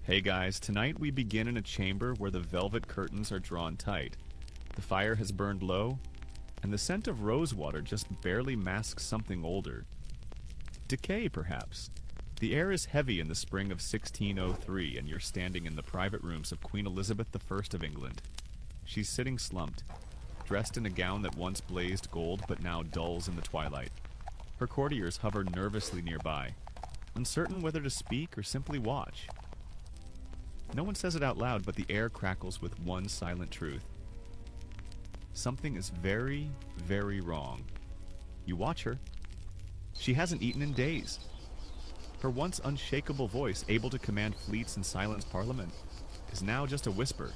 Hey guys, tonight we begin in a chamber where the velvet curtains are drawn tight. The fire has burned low, and the scent of rosewater just barely masks something older. Decay, perhaps. The air is heavy in the spring of 1603, and you're standing in the private rooms of Queen Elizabeth I of England. She's sitting slumped, dressed in a gown that once blazed gold but now dulls in the twilight. Her courtiers hover nervously nearby, uncertain whether to speak or simply watch. No one says it out loud, but the air crackles with one silent truth. Something is very, very wrong. You watch her. She hasn't eaten in days. Her once unshakable voice, able to command fleets and silence Parliament, is now just a whisper.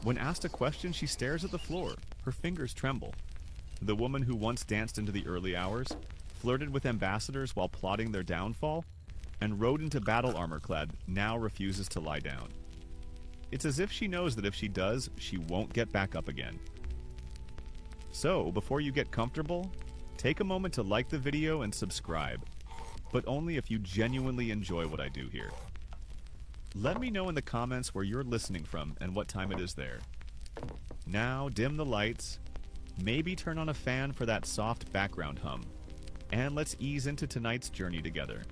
When asked a question, she stares at the floor. Her fingers tremble. The woman who once danced into the early hours, flirted with ambassadors while plotting their downfall, and rode into battle armor clad, now refuses to lie down. It's as if she knows that if she does, she won't get back up again. So, before you get comfortable, take a moment to like the video and subscribe, but only if you genuinely enjoy what I do here. Let me know in the comments where you're listening from and what time it is there. Now, dim the lights, maybe turn on a fan for that soft background hum, and let's ease into tonight's journey together.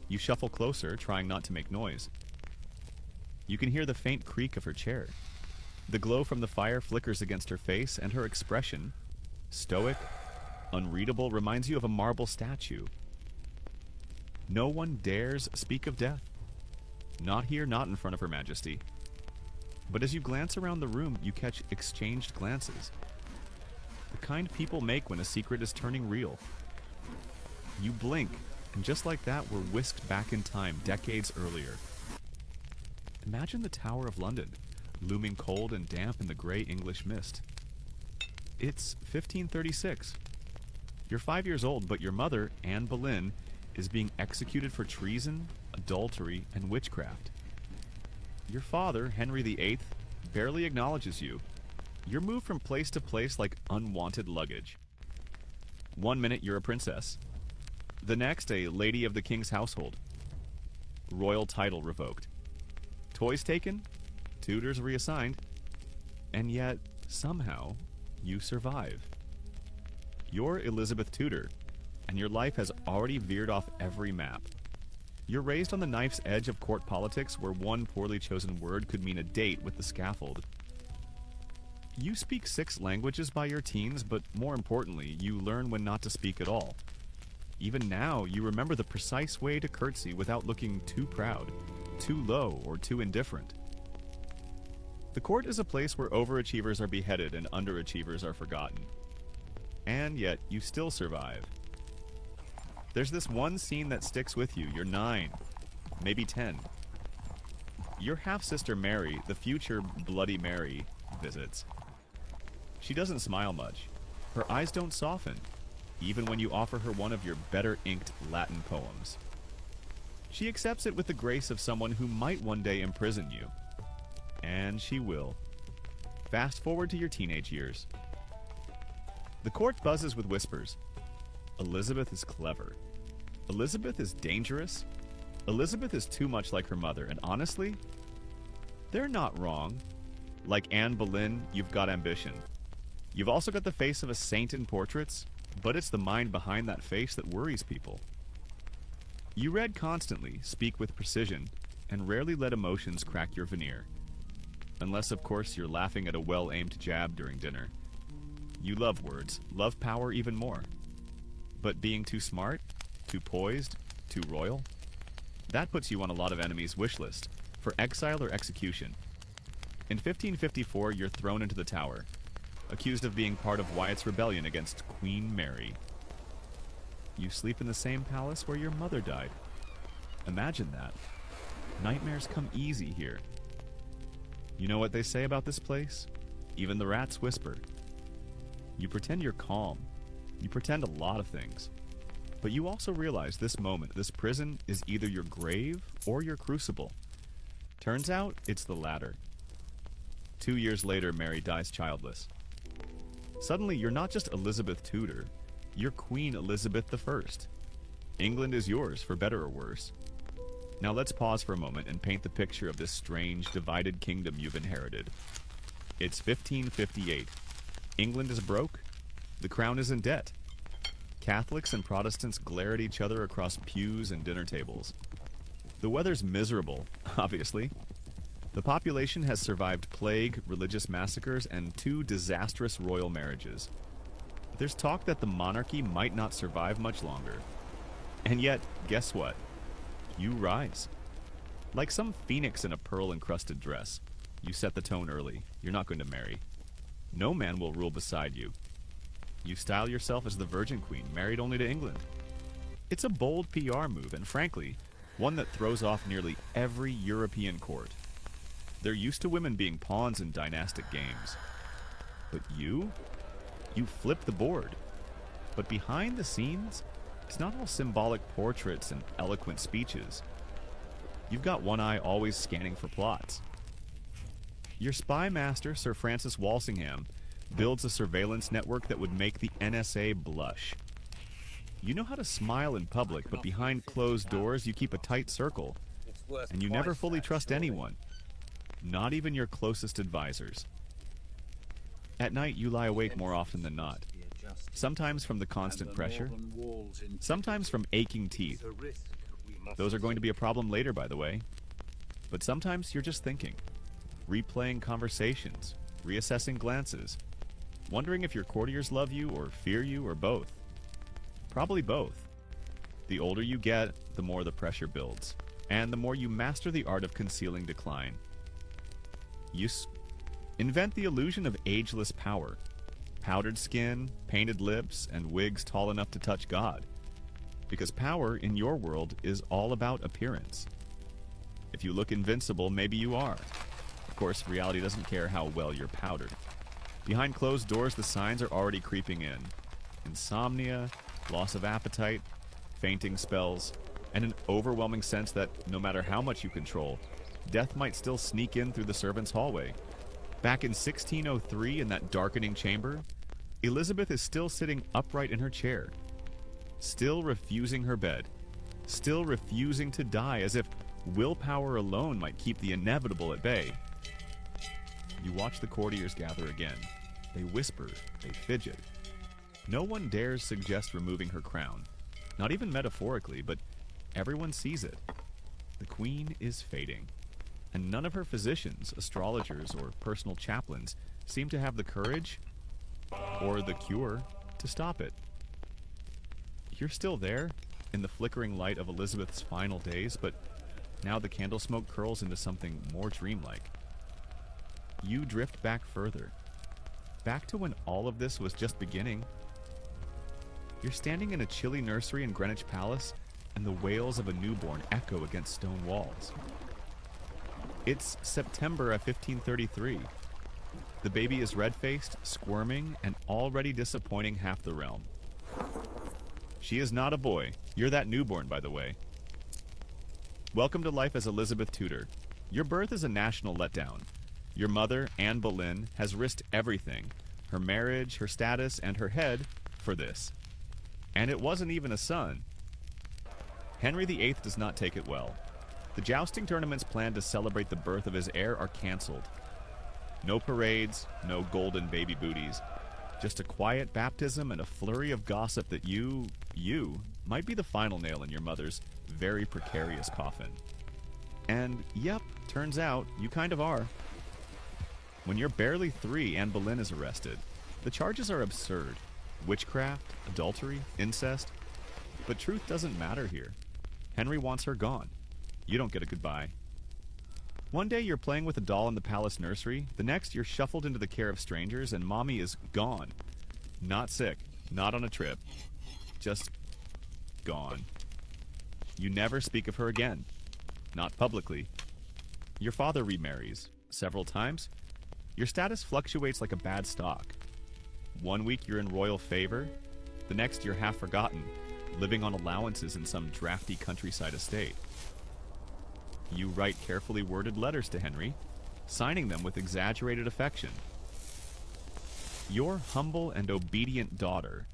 You shuffle closer, trying not to make noise. You can hear the faint creak of her chair. The glow from the fire flickers against her face, and her expression, stoic, unreadable, reminds you of a marble statue. No one dares speak of death. Not here, not in front of Her Majesty. But as you glance around the room, you catch exchanged glances. The kind people make when a secret is turning real. You blink, and just like that, we're whisked back in time, decades earlier. Imagine the Tower of London, looming cold and damp in the grey English mist. It's 1536. You're 5 years old, but your mother, Anne Boleyn, is being executed for treason, adultery, and witchcraft. Your father, Henry VIII, barely acknowledges you. You're moved from place to place like unwanted luggage. 1 minute you're a princess. The next, a lady of the king's household. Royal title revoked. Toys taken, tutors reassigned, and yet, somehow, you survive. You're Elizabeth Tudor, and your life has already veered off every map. You're raised on the knife's edge of court politics where one poorly chosen word could mean a date with the scaffold. You speak 6 languages by your teens, but more importantly, you learn when not to speak at all. Even now, you remember the precise way to curtsy without looking too proud, too low, or too indifferent. The court is a place where overachievers are beheaded and underachievers are forgotten. And yet, you still survive. There's this one scene that sticks with you. You're 9, maybe 10. Your half-sister Mary, the future Bloody Mary, visits. She doesn't smile much. Her eyes don't soften, even when you offer her one of your better-inked Latin poems. She accepts it with the grace of someone who might one day imprison you. And she will. Fast forward to your teenage years. The court buzzes with whispers. Elizabeth is clever. Elizabeth is dangerous. Elizabeth is too much like her mother, and honestly, they're not wrong. Like Anne Boleyn, you've got ambition. You've also got the face of a saint in portraits, but it's the mind behind that face that worries people. You read constantly, speak with precision, and rarely let emotions crack your veneer. Unless, of course, you're laughing at a well-aimed jab during dinner. You love words, love power even more. But being too smart, too poised, too royal? That puts you on a lot of enemies' wish list, for exile or execution. In 1554, you're thrown into the Tower, accused of being part of Wyatt's rebellion against Queen Mary. You sleep in the same palace where your mother died. Imagine that. Nightmares come easy here. You know what they say about this place? Even the rats whisper. You pretend you're calm. You pretend a lot of things. But you also realize this moment, this prison, is either your grave or your crucible. Turns out, it's the latter. 2 years later, Mary dies childless. Suddenly, you're not just Elizabeth Tudor, you're Queen Elizabeth I. England is yours, for better or worse. Now let's pause for a moment and paint the picture of this strange, divided kingdom you've inherited. It's 1558. England is broke. The crown is in debt. Catholics and Protestants glare at each other across pews and dinner tables. The weather's miserable, obviously. The population has survived plague, religious massacres, and 2 disastrous royal marriages. There's talk that the monarchy might not survive much longer. And yet, guess what? You rise. Like some phoenix in a pearl-encrusted dress. You set the tone early. You're not going to marry. No man will rule beside you. You style yourself as the Virgin Queen, married only to England. It's a bold PR move, and frankly, one that throws off nearly every European court. They're used to women being pawns in dynastic games. But you flip the board. But behind the scenes, it's not all symbolic portraits and eloquent speeches. You've got one eye always scanning for plots. Your spy master, Sir Francis Walsingham, builds a surveillance network that would make the NSA blush. You know how to smile in public, but behind closed doors you keep a tight circle. And you never fully trust anyone. Not even your closest advisors. At night you lie awake more often than not. Sometimes from the constant pressure. Sometimes from aching teeth. Those are going to be a problem later, by the way. But sometimes you're just thinking. Replaying conversations. Reassessing glances. Wondering if your courtiers love you or fear you or both. Probably both. The older you get, the more the pressure builds. And the more you master the art of concealing decline. You invent the illusion of ageless power. Powdered skin, painted lips, and wigs tall enough to touch God. Because power in your world is all about appearance. If you look invincible, maybe you are. Of course, reality doesn't care how well you're powdered. Behind closed doors, the signs are already creeping in. Insomnia, loss of appetite, fainting spells, and an overwhelming sense that no matter how much you control, death might still sneak in through the servants' hallway. Back in 1603, in that darkening chamber, Elizabeth is still sitting upright in her chair, still refusing her bed, still refusing to die, as if willpower alone might keep the inevitable at bay. You watch the courtiers gather again. They whisper, they fidget. No one dares suggest removing her crown, not even metaphorically, but everyone sees it. The queen is fading, and none of her physicians, astrologers, or personal chaplains seem to have the courage or the cure to stop it. You're still there, in the flickering light of Elizabeth's final days, but now the candle smoke curls into something more dreamlike. You drift back further, back to when all of this was just beginning. You're standing in a chilly nursery in Greenwich Palace, and the wails of a newborn echo against stone walls. It's September of 1533. The baby is red-faced, squirming, and already disappointing half the realm. She is not a boy. You're that newborn, by the way. Welcome to life as Elizabeth Tudor. Your birth is a national letdown. Your mother, Anne Boleyn, has risked everything, her marriage, her status, and her head, for this. And it wasn't even a son. Henry VIII does not take it well. The jousting tournaments planned to celebrate the birth of his heir are cancelled. No parades, no golden baby booties. Just a quiet baptism and a flurry of gossip that you might be the final nail in your mother's very precarious coffin. And, yep, turns out you kind of are. When you're barely 3, Anne Boleyn is arrested. The charges are absurd. Witchcraft, adultery, incest. But truth doesn't matter here. Henry wants her gone. You don't get a goodbye. One day you're playing with a doll in the palace nursery. The next you're shuffled into the care of strangers and mommy is gone. Not sick, not on a trip. Just gone. You never speak of her again. Not publicly. Your father remarries several times. Your status fluctuates like a bad stock. One week you're in royal favor. The next you're half forgotten, living on allowances in some drafty countryside estate. You write carefully worded letters to Henry, signing them with exaggerated affection. Your humble and obedient daughter,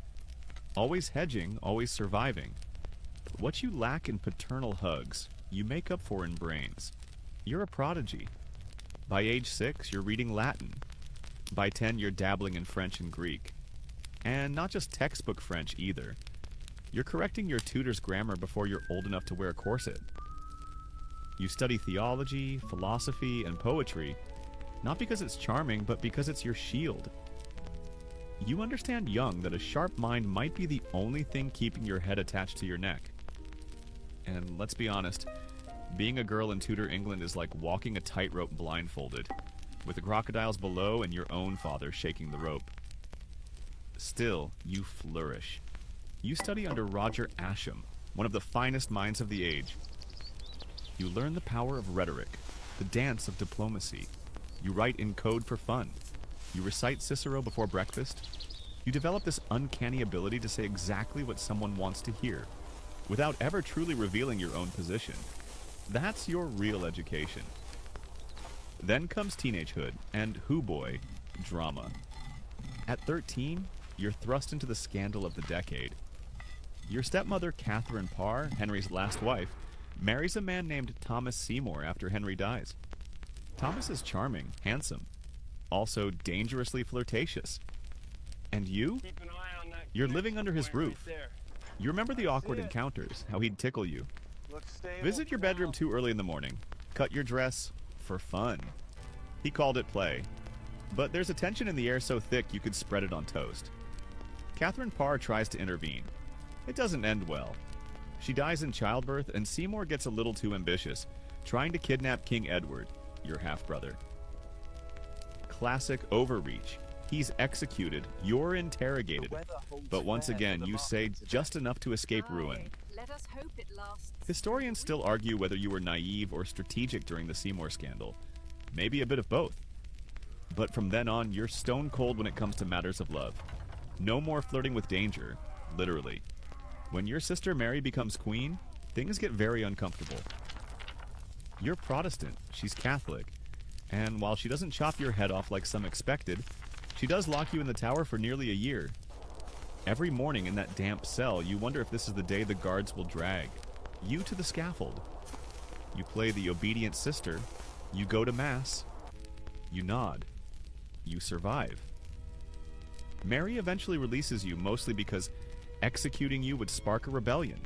always hedging, always surviving. But what you lack in paternal hugs, you make up for in brains. You're a prodigy. By age 6, you're reading Latin. By 10, you're dabbling in French and Greek. And not just textbook French either. You're correcting your tutor's grammar before you're old enough to wear a corset. You study theology, philosophy, and poetry, not because it's charming, but because it's your shield. You understand young that a sharp mind might be the only thing keeping your head attached to your neck. And let's be honest, being a girl in Tudor England is like walking a tightrope blindfolded, with the crocodiles below and your own father shaking the rope. Still, you flourish. You study under Roger Ascham, one of the finest minds of the age. You learn the power of rhetoric, the dance of diplomacy. You write in code for fun. You recite Cicero before breakfast. You develop this uncanny ability to say exactly what someone wants to hear, without ever truly revealing your own position. That's your real education. Then comes teenagehood and hoo-boy drama. At 13, you're thrust into the scandal of the decade. Your stepmother, Catherine Parr, Henry's last wife, marries a man named Thomas Seymour after Henry dies. Thomas is charming, handsome, also dangerously flirtatious. And you? You're living under his roof. You remember the awkward encounters, how he'd tickle you. Visit your bedroom too early in the morning. Cut your dress for fun. He called it play. But there's a tension in the air so thick you could spread it on toast. Catherine Parr tries to intervene. It doesn't end well. She dies in childbirth, and Seymour gets a little too ambitious, trying to kidnap King Edward, your half-brother. Classic overreach. He's executed, you're interrogated. But once again, you say just enough to escape ruin. Let us hope it lasts. Historians still argue whether you were naive or strategic during the Seymour scandal. Maybe a bit of both. But from then on, you're stone cold when it comes to matters of love. No more flirting with danger, literally. When your sister Mary becomes queen, things get very uncomfortable. You're Protestant, she's Catholic, and while she doesn't chop your head off like some expected, she does lock you in the tower for nearly a year. Every morning in that damp cell, you wonder if this is the day the guards will drag you to the scaffold. You play the obedient sister, you go to mass, you nod, you survive. Mary eventually releases you, mostly because executing you would spark a rebellion.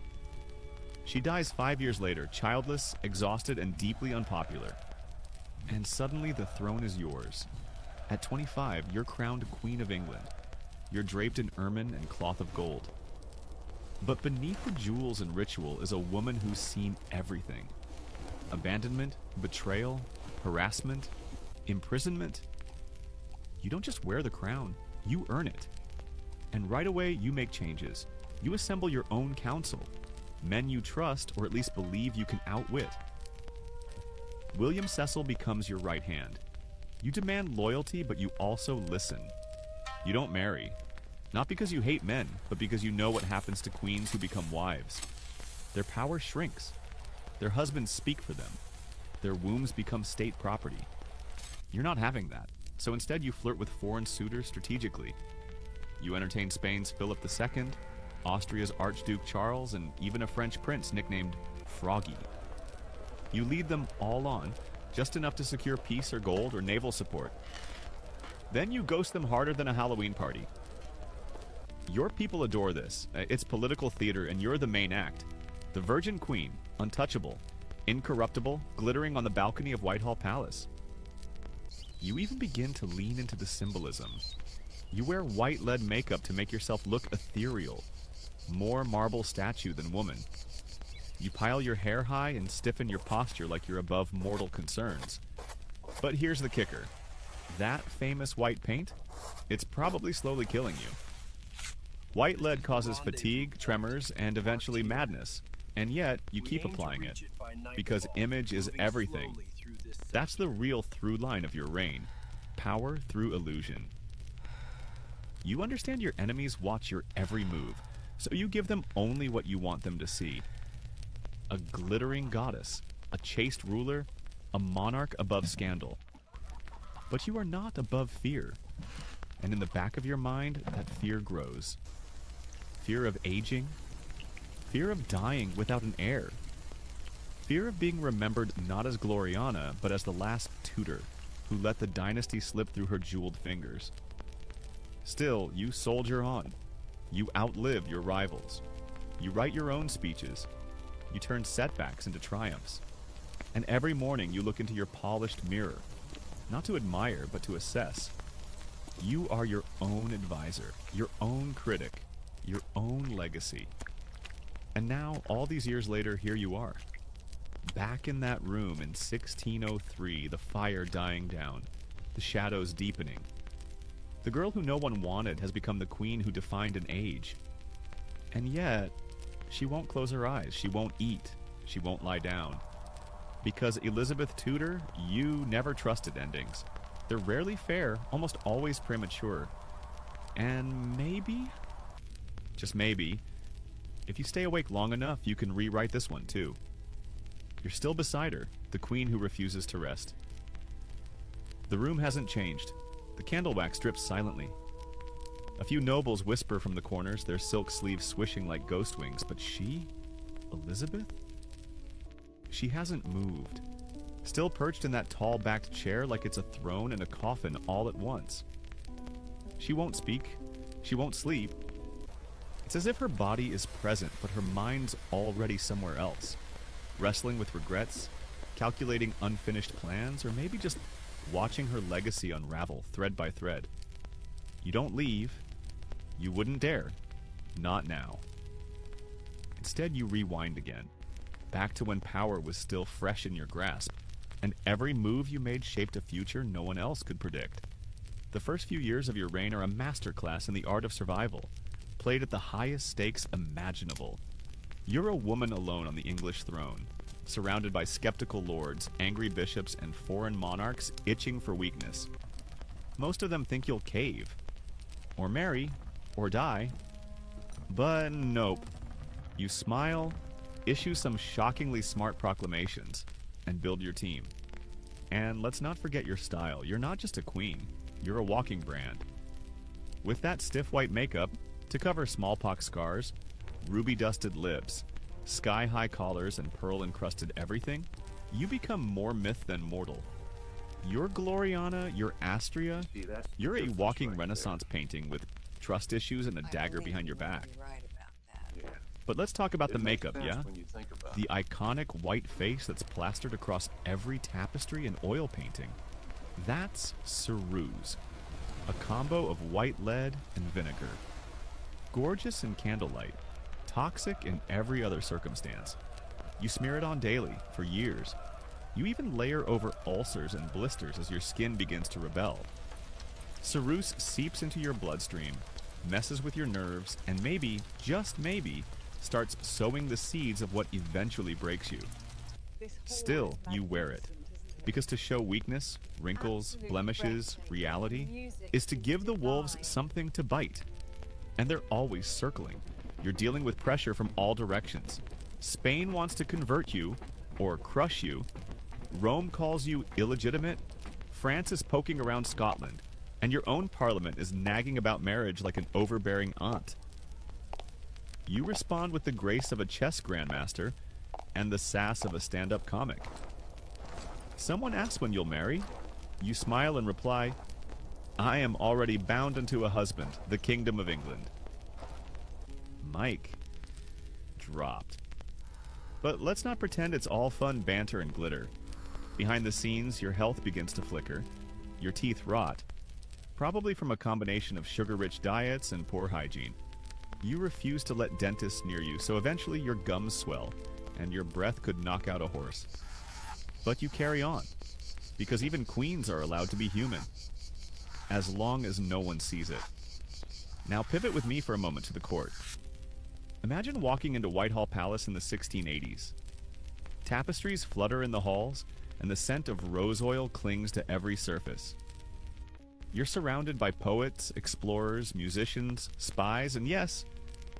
She dies 5 years later, childless, exhausted, and deeply unpopular. And suddenly the throne is yours. At 25, you're crowned Queen of England. You're draped in ermine and cloth of gold. But beneath the jewels and ritual is a woman who's seen everything. Abandonment, betrayal, harassment, imprisonment. You don't just wear the crown, you earn it. And right away, you make changes. You assemble your own council. Men you trust, or at least believe you can outwit. William Cecil becomes your right hand. You demand loyalty, but you also listen. You don't marry. Not because you hate men, but because you know what happens to queens who become wives. Their power shrinks. Their husbands speak for them. Their wombs become state property. You're not having that, so instead you flirt with foreign suitors strategically. You entertain Spain's Philip II, Austria's Archduke Charles, and even a French prince nicknamed Froggy. You lead them all on, just enough to secure peace or gold or naval support. Then you ghost them harder than a Halloween party. Your people adore this. It's political theater, and you're the main act. The Virgin Queen, untouchable, incorruptible, glittering on the balcony of Whitehall Palace. You even begin to lean into the symbolism. You wear white lead makeup to make yourself look ethereal, more marble statue than woman. You pile your hair high and stiffen your posture like you're above mortal concerns. But here's the kicker. That famous white paint, it's probably slowly killing you. White lead causes fatigue, tremors, and eventually madness. And yet, you keep applying it. Because image is everything. That's the real through line of your reign. Power through illusion. You understand your enemies watch your every move, so you give them only what you want them to see. A glittering goddess, a chaste ruler, a monarch above scandal. But you are not above fear. And in the back of your mind, that fear grows. Fear of aging. Fear of dying without an heir. Fear of being remembered not as Gloriana, but as the last Tudor, who let the dynasty slip through her jeweled fingers. Still, you soldier on. You outlive your rivals. You write your own speeches. You turn setbacks into triumphs. And every morning you look into your polished mirror, not to admire, but to assess. You are your own advisor, your own critic, your own legacy. And now, all these years later, here you are. Back in that room in 1603, the fire dying down, the shadows deepening. The girl who no one wanted has become the queen who defined an age. And yet, she won't close her eyes, she won't eat, she won't lie down. Because Elizabeth Tudor, you never trusted endings. They're rarely fair, almost always premature. And maybe, just maybe, if you stay awake long enough, you can rewrite this one too. You're still beside her, the queen who refuses to rest. The room hasn't changed. The candle wax drips silently. A few nobles whisper from the corners, their silk sleeves swishing like ghost wings, but she? Elizabeth? She hasn't moved. Still perched in that tall-backed chair like it's a throne and a coffin all at once. She won't speak. She won't sleep. It's as if her body is present, but her mind's already somewhere else. Wrestling with regrets, calculating unfinished plans, or maybe just watching her legacy unravel thread by thread. You don't leave. You wouldn't dare. Not now. Instead, you rewind again, back to when power was still fresh in your grasp, and every move you made shaped a future no one else could predict. The first few years of your reign are a masterclass in the art of survival, played at the highest stakes imaginable. You're a woman alone on the English throne, surrounded by skeptical lords, angry bishops, and foreign monarchs itching for weakness. Most of them think you'll cave, or marry, or die. But nope. You smile, issue some shockingly smart proclamations, and build your team. And let's not forget your style. You're not just a queen, you're a walking brand. With that stiff white makeup to cover smallpox scars, ruby-dusted lips, sky-high collars, and pearl-encrusted everything, you become more myth than mortal. You're Gloriana, you're Astria, you're a walking Renaissance painting with trust issues and a dagger behind your back. But let's talk about the makeup, yeah? The iconic white face that's plastered across every tapestry and oil painting. That's ceruse, a combo of white lead and vinegar. Gorgeous in candlelight, toxic in every other circumstance. You smear it on daily, for years. You even layer over ulcers and blisters as your skin begins to rebel. Ceruse seeps into your bloodstream, messes with your nerves, and maybe, just maybe, starts sowing the seeds of what eventually breaks you. Still, you wear it. Because to show weakness, wrinkles, blemishes, reality, is to give the wolves something to bite. And they're always circling. You're dealing with pressure from all directions. Spain wants to convert you, or crush you. Rome calls you illegitimate. France is poking around Scotland. And your own parliament is nagging about marriage like an overbearing aunt. You respond with the grace of a chess grandmaster and the sass of a stand-up comic. Someone asks when you'll marry. You smile and reply, "I am already bound unto a husband, the kingdom of England." Mic dropped. But let's not pretend it's all fun banter and glitter. Behind the scenes, your health begins to flicker. Your teeth rot, probably from a combination of sugar-rich diets and poor hygiene. You refuse to let dentists near you, so eventually your gums swell, and your breath could knock out a horse. But you carry on, because even queens are allowed to be human, as long as no one sees it. Now pivot with me for a moment to the court. Imagine walking into Whitehall Palace in the 1680s. Tapestries flutter in the halls, and the scent of rose oil clings to every surface. You're surrounded by poets, explorers, musicians, spies, and yes,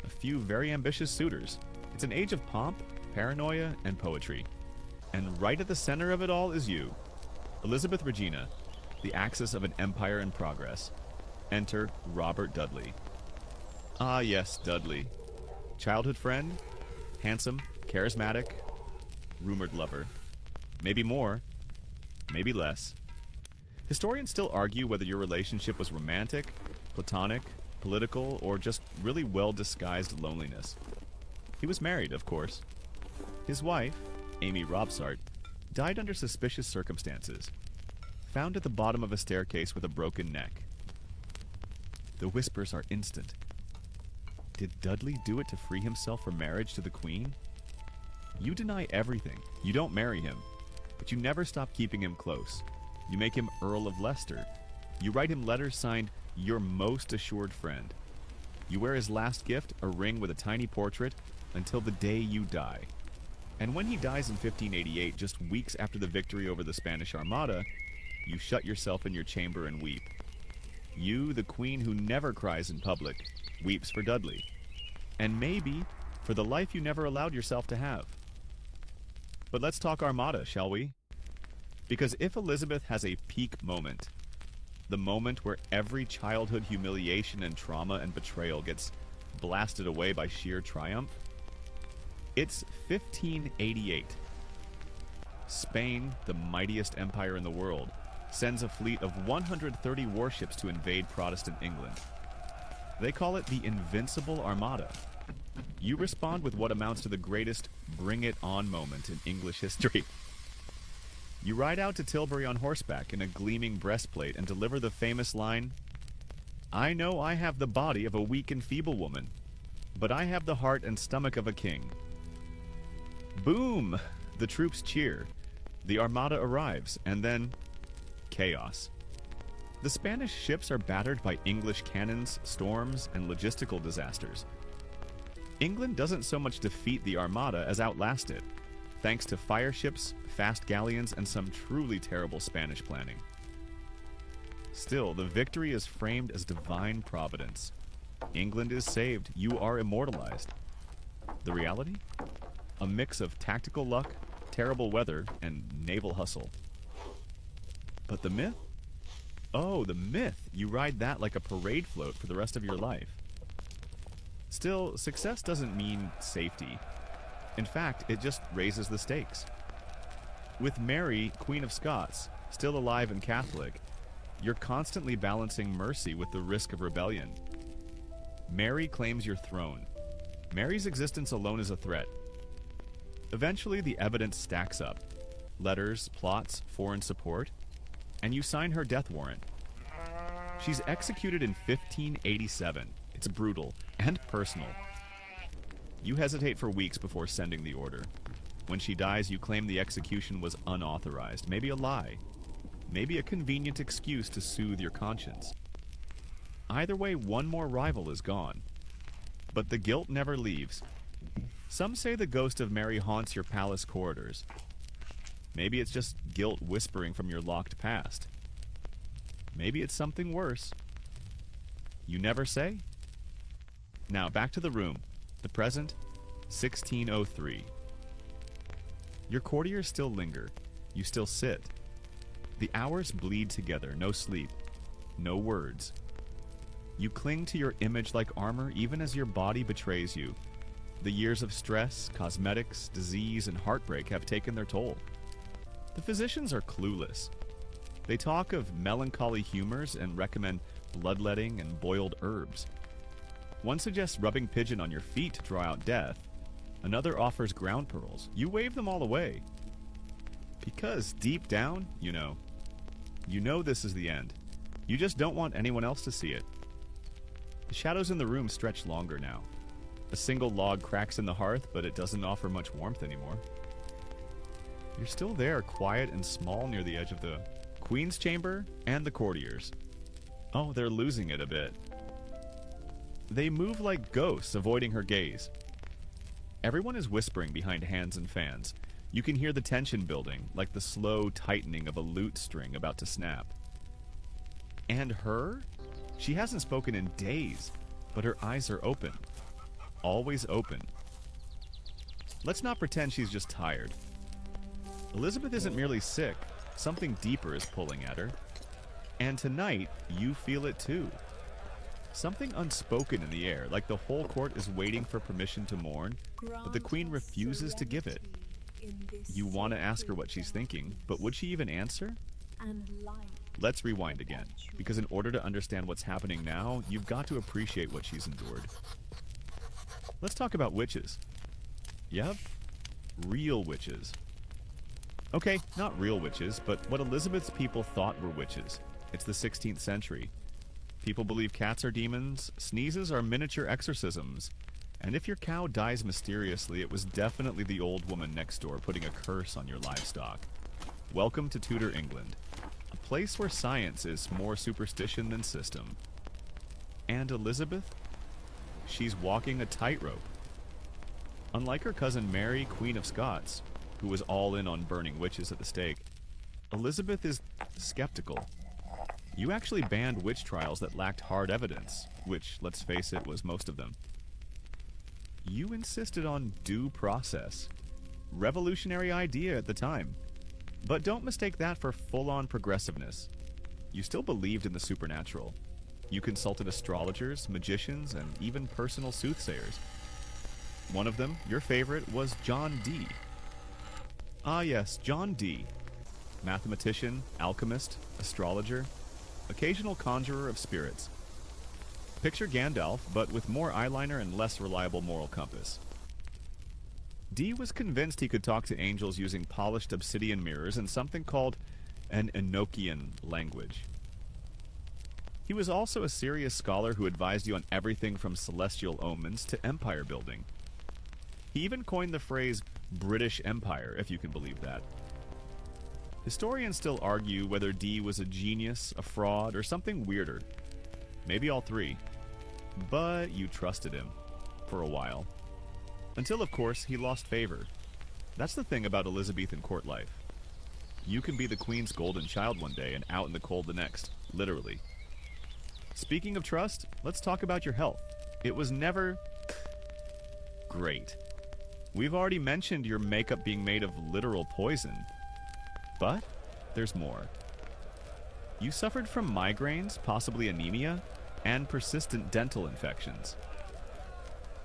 a few very ambitious suitors. It's an age of pomp, paranoia, and poetry. And right at the center of it all is you, Elizabeth Regina, the axis of an empire in progress. Enter Robert Dudley. Ah yes, Dudley. Childhood friend, handsome, charismatic, rumored lover. Maybe more, maybe less. Historians still argue whether your relationship was romantic, platonic, political, or just really well-disguised loneliness. He was married, of course. His wife, Amy Robsart, died under suspicious circumstances, found at the bottom of a staircase with a broken neck. The whispers are instant. Did Dudley do it to free himself from marriage to the Queen? You deny everything. You don't marry him, but you never stop keeping him close. You make him Earl of Leicester. You write him letters signed, "Your most assured friend." You wear his last gift, a ring with a tiny portrait, until the day you die. And when he dies in 1588, just weeks after the victory over the Spanish Armada, you shut yourself in your chamber and weep. You, the Queen who never cries in public, weeps for Dudley. And maybe for the life you never allowed yourself to have. But let's talk Armada, shall we? Because if Elizabeth has a peak moment, the moment where every childhood humiliation and trauma and betrayal gets blasted away by sheer triumph, it's 1588. Spain, the mightiest empire in the world, sends a fleet of 130 warships to invade Protestant England. They call it the Invincible Armada. You respond with what amounts to the greatest bring it on moment in English history. You ride out to Tilbury on horseback in a gleaming breastplate and deliver the famous line, "I know I have the body of a weak and feeble woman, but I have the heart and stomach of a king." Boom! The troops cheer. The Armada arrives, and then chaos. The Spanish ships are battered by English cannons, storms, and logistical disasters. England doesn't so much defeat the Armada as outlast it, thanks to fire ships, fast galleons, and some truly terrible Spanish planning. Still, the victory is framed as divine providence. England is saved. You are immortalized. The reality? A mix of tactical luck, terrible weather, and naval hustle. But the myth? Oh, the myth. You ride that like a parade float for the rest of your life. Still, success doesn't mean safety. In fact, it just raises the stakes. With Mary, Queen of Scots, still alive and Catholic, you're constantly balancing mercy with the risk of rebellion. Mary claims your throne. Mary's existence alone is a threat. Eventually, the evidence stacks up. Letters, plots, foreign support, and you sign her death warrant. She's executed in 1587. It's brutal and personal. You hesitate for weeks before sending the order. When she dies, you claim the execution was unauthorized, maybe a lie, maybe a convenient excuse to soothe your conscience. Either way, one more rival is gone. But the guilt never leaves. Some say the ghost of Mary haunts your palace corridors. Maybe it's just guilt whispering from your locked past. Maybe it's something worse. You never say? Now, back to the room. The present, 1603. Your courtiers still linger. You still sit. The hours bleed together, no sleep, no words. You cling to your image like armor even as your body betrays you. The years of stress, cosmetics, disease, and heartbreak have taken their toll. The physicians are clueless. They talk of melancholy humors and recommend bloodletting and boiled herbs. One suggests rubbing pigeon on your feet to draw out death. Another offers ground pearls. You wave them all away. Because deep down, you know this is the end. You just don't want anyone else to see it. The shadows in the room stretch longer now. A single log cracks in the hearth, but it doesn't offer much warmth anymore. You're still there, quiet and small near the edge of the Queen's chamber and the courtiers. Oh, they're losing it a bit. They move like ghosts, avoiding her gaze. Everyone is whispering behind hands and fans. You can hear the tension building, like the slow tightening of a lute string about to snap. And her? She hasn't spoken in days, but her eyes are open. Always open. Let's not pretend she's just tired. Elizabeth isn't merely sick. Something deeper is pulling at her. And tonight, you feel it too. Something unspoken in the air, like the whole court is waiting for permission to mourn, but the Queen refuses to give it. You want to ask her what she's thinking, but would she even answer? Let's rewind again, because in order to understand what's happening now, you've got to appreciate what she's endured. Let's talk about witches. Yep, real witches. Okay, not real witches, but what Elizabeth's people thought were witches. It's the 16th century. People believe cats are demons, sneezes are miniature exorcisms, and if your cow dies mysteriously, it was definitely the old woman next door putting a curse on your livestock. Welcome to Tudor England, a place where science is more superstition than system. And Elizabeth? She's walking a tightrope. Unlike her cousin Mary, Queen of Scots, who was all in on burning witches at the stake, Elizabeth is skeptical. You actually banned witch trials that lacked hard evidence, which, let's face it, was most of them. You insisted on due process. Revolutionary idea at the time. But don't mistake that for full-on progressiveness. You still believed in the supernatural. You consulted astrologers, magicians, and even personal soothsayers. One of them, your favorite, was John Dee. Ah yes, John Dee. Mathematician, alchemist, astrologer, occasional conjurer of spirits. Picture Gandalf, but with more eyeliner and less reliable moral compass. Dee was convinced he could talk to angels using polished obsidian mirrors and something called an Enochian language. He was also a serious scholar who advised you on everything from celestial omens to empire building. He even coined the phrase British Empire, if you can believe that. Historians still argue whether Dee was a genius, a fraud, or something weirder. Maybe all three. But you trusted him. For a while. Until, of course, he lost favor. That's the thing about Elizabethan court life. You can be the Queen's golden child one day and out in the cold the next. Literally. Speaking of trust, let's talk about your health. It was never great. We've already mentioned your makeup being made of literal poison. But there's more. You suffered from migraines, possibly anemia, and persistent dental infections.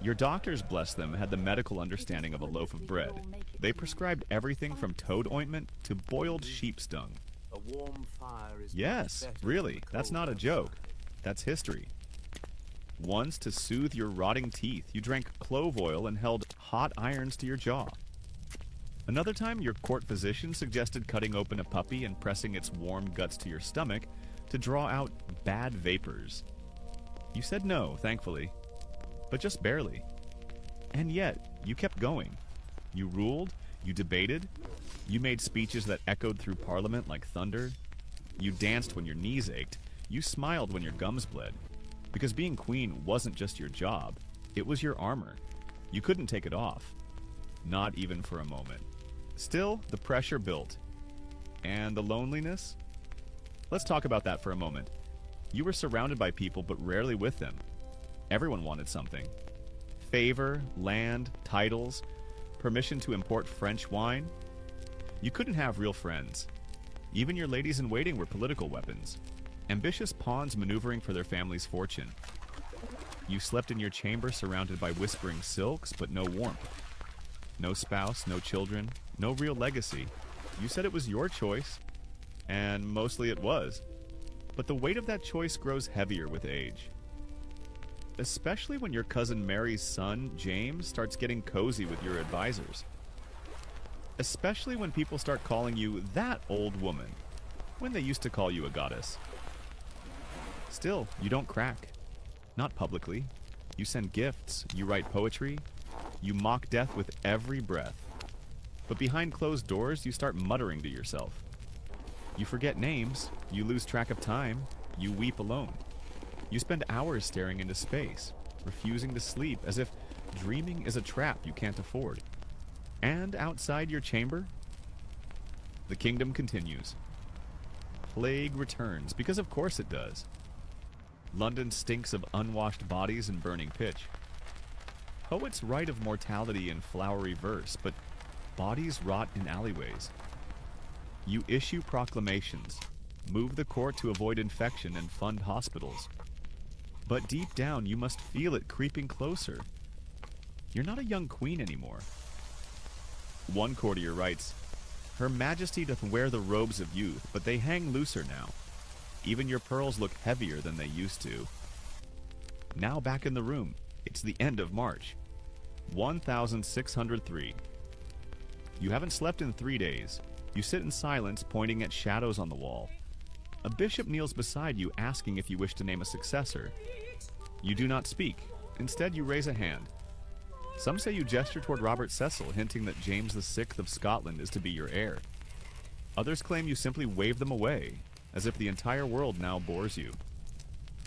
Your doctors, bless them, had the medical understanding of a loaf of bread. They prescribed everything from toad ointment to boiled sheep's dung. Yes, really, that's not a joke. That's history. Once, to soothe your rotting teeth, you drank clove oil and held hot irons to your jaw. Another time, your court physician suggested cutting open a puppy and pressing its warm guts to your stomach to draw out bad vapors. You said no, thankfully, but just barely. And yet, you kept going. You ruled, you debated, you made speeches that echoed through Parliament like thunder. You danced when your knees ached, you smiled when your gums bled. Because being queen wasn't just your job, it was your armor. You couldn't take it off. Not even for a moment. Still, the pressure built. And the loneliness? Let's talk about that for a moment. You were surrounded by people, but rarely with them. Everyone wanted something. Favor, land, titles, permission to import French wine. You couldn't have real friends. Even your ladies-in-waiting were political weapons. Ambitious pawns maneuvering for their family's fortune. You slept in your chamber surrounded by whispering silks, but no warmth. No spouse, no children, no real legacy. You said it was your choice, and mostly it was. But the weight of that choice grows heavier with age. Especially when your cousin Mary's son, James, starts getting cozy with your advisors. Especially when people start calling you that old woman, when they used to call you a goddess. Still, you don't crack. Not publicly. You send gifts, you write poetry, you mock death with every breath. But behind closed doors, you start muttering to yourself. You forget names, you lose track of time, you weep alone. You spend hours staring into space, refusing to sleep as if dreaming is a trap you can't afford. And outside your chamber, the kingdom continues. Plague returns, because of course it does. London stinks of unwashed bodies and burning pitch. Poets write of mortality in flowery verse, but bodies rot in alleyways. You issue proclamations, move the court to avoid infection and fund hospitals. But deep down, you must feel it creeping closer. You're not a young queen anymore. One courtier writes, "Her Majesty doth wear the robes of youth, but they hang looser now. Even your pearls look heavier than they used to." Now back in the room. It's the end of March. 1603. You haven't slept in 3 days. You sit in silence, pointing at shadows on the wall. A bishop kneels beside you, asking if you wish to name a successor. You do not speak. Instead, you raise a hand. Some say you gesture toward Robert Cecil, hinting that James VI of Scotland is to be your heir. Others claim you simply wave them away, as if the entire world now bores you.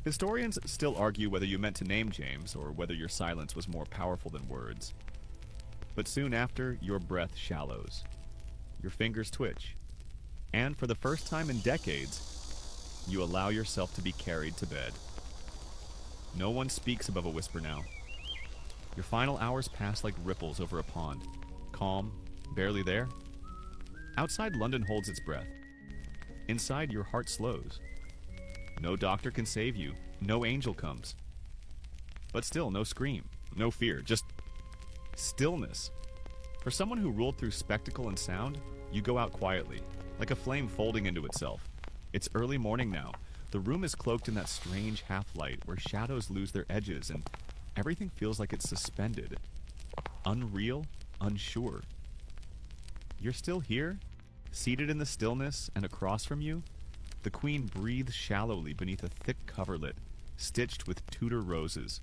Historians still argue whether you meant to name James, or whether your silence was more powerful than words. But soon after, your breath shallows. Your fingers twitch. And for the first time in decades, you allow yourself to be carried to bed. No one speaks above a whisper now. Your final hours pass like ripples over a pond. Calm, barely there. Outside, London holds its breath. Inside, your heart slows. No doctor can save you. No angel comes. But still, no scream, no fear, just stillness. For someone who ruled through spectacle and sound, you go out quietly, like a flame folding into itself. It's early morning now. The room is cloaked in that strange half-light where shadows lose their edges and everything feels like it's suspended. Unreal, unsure. You're still here, seated in the stillness, and across from you, the queen breathes shallowly beneath a thick coverlet, stitched with Tudor roses.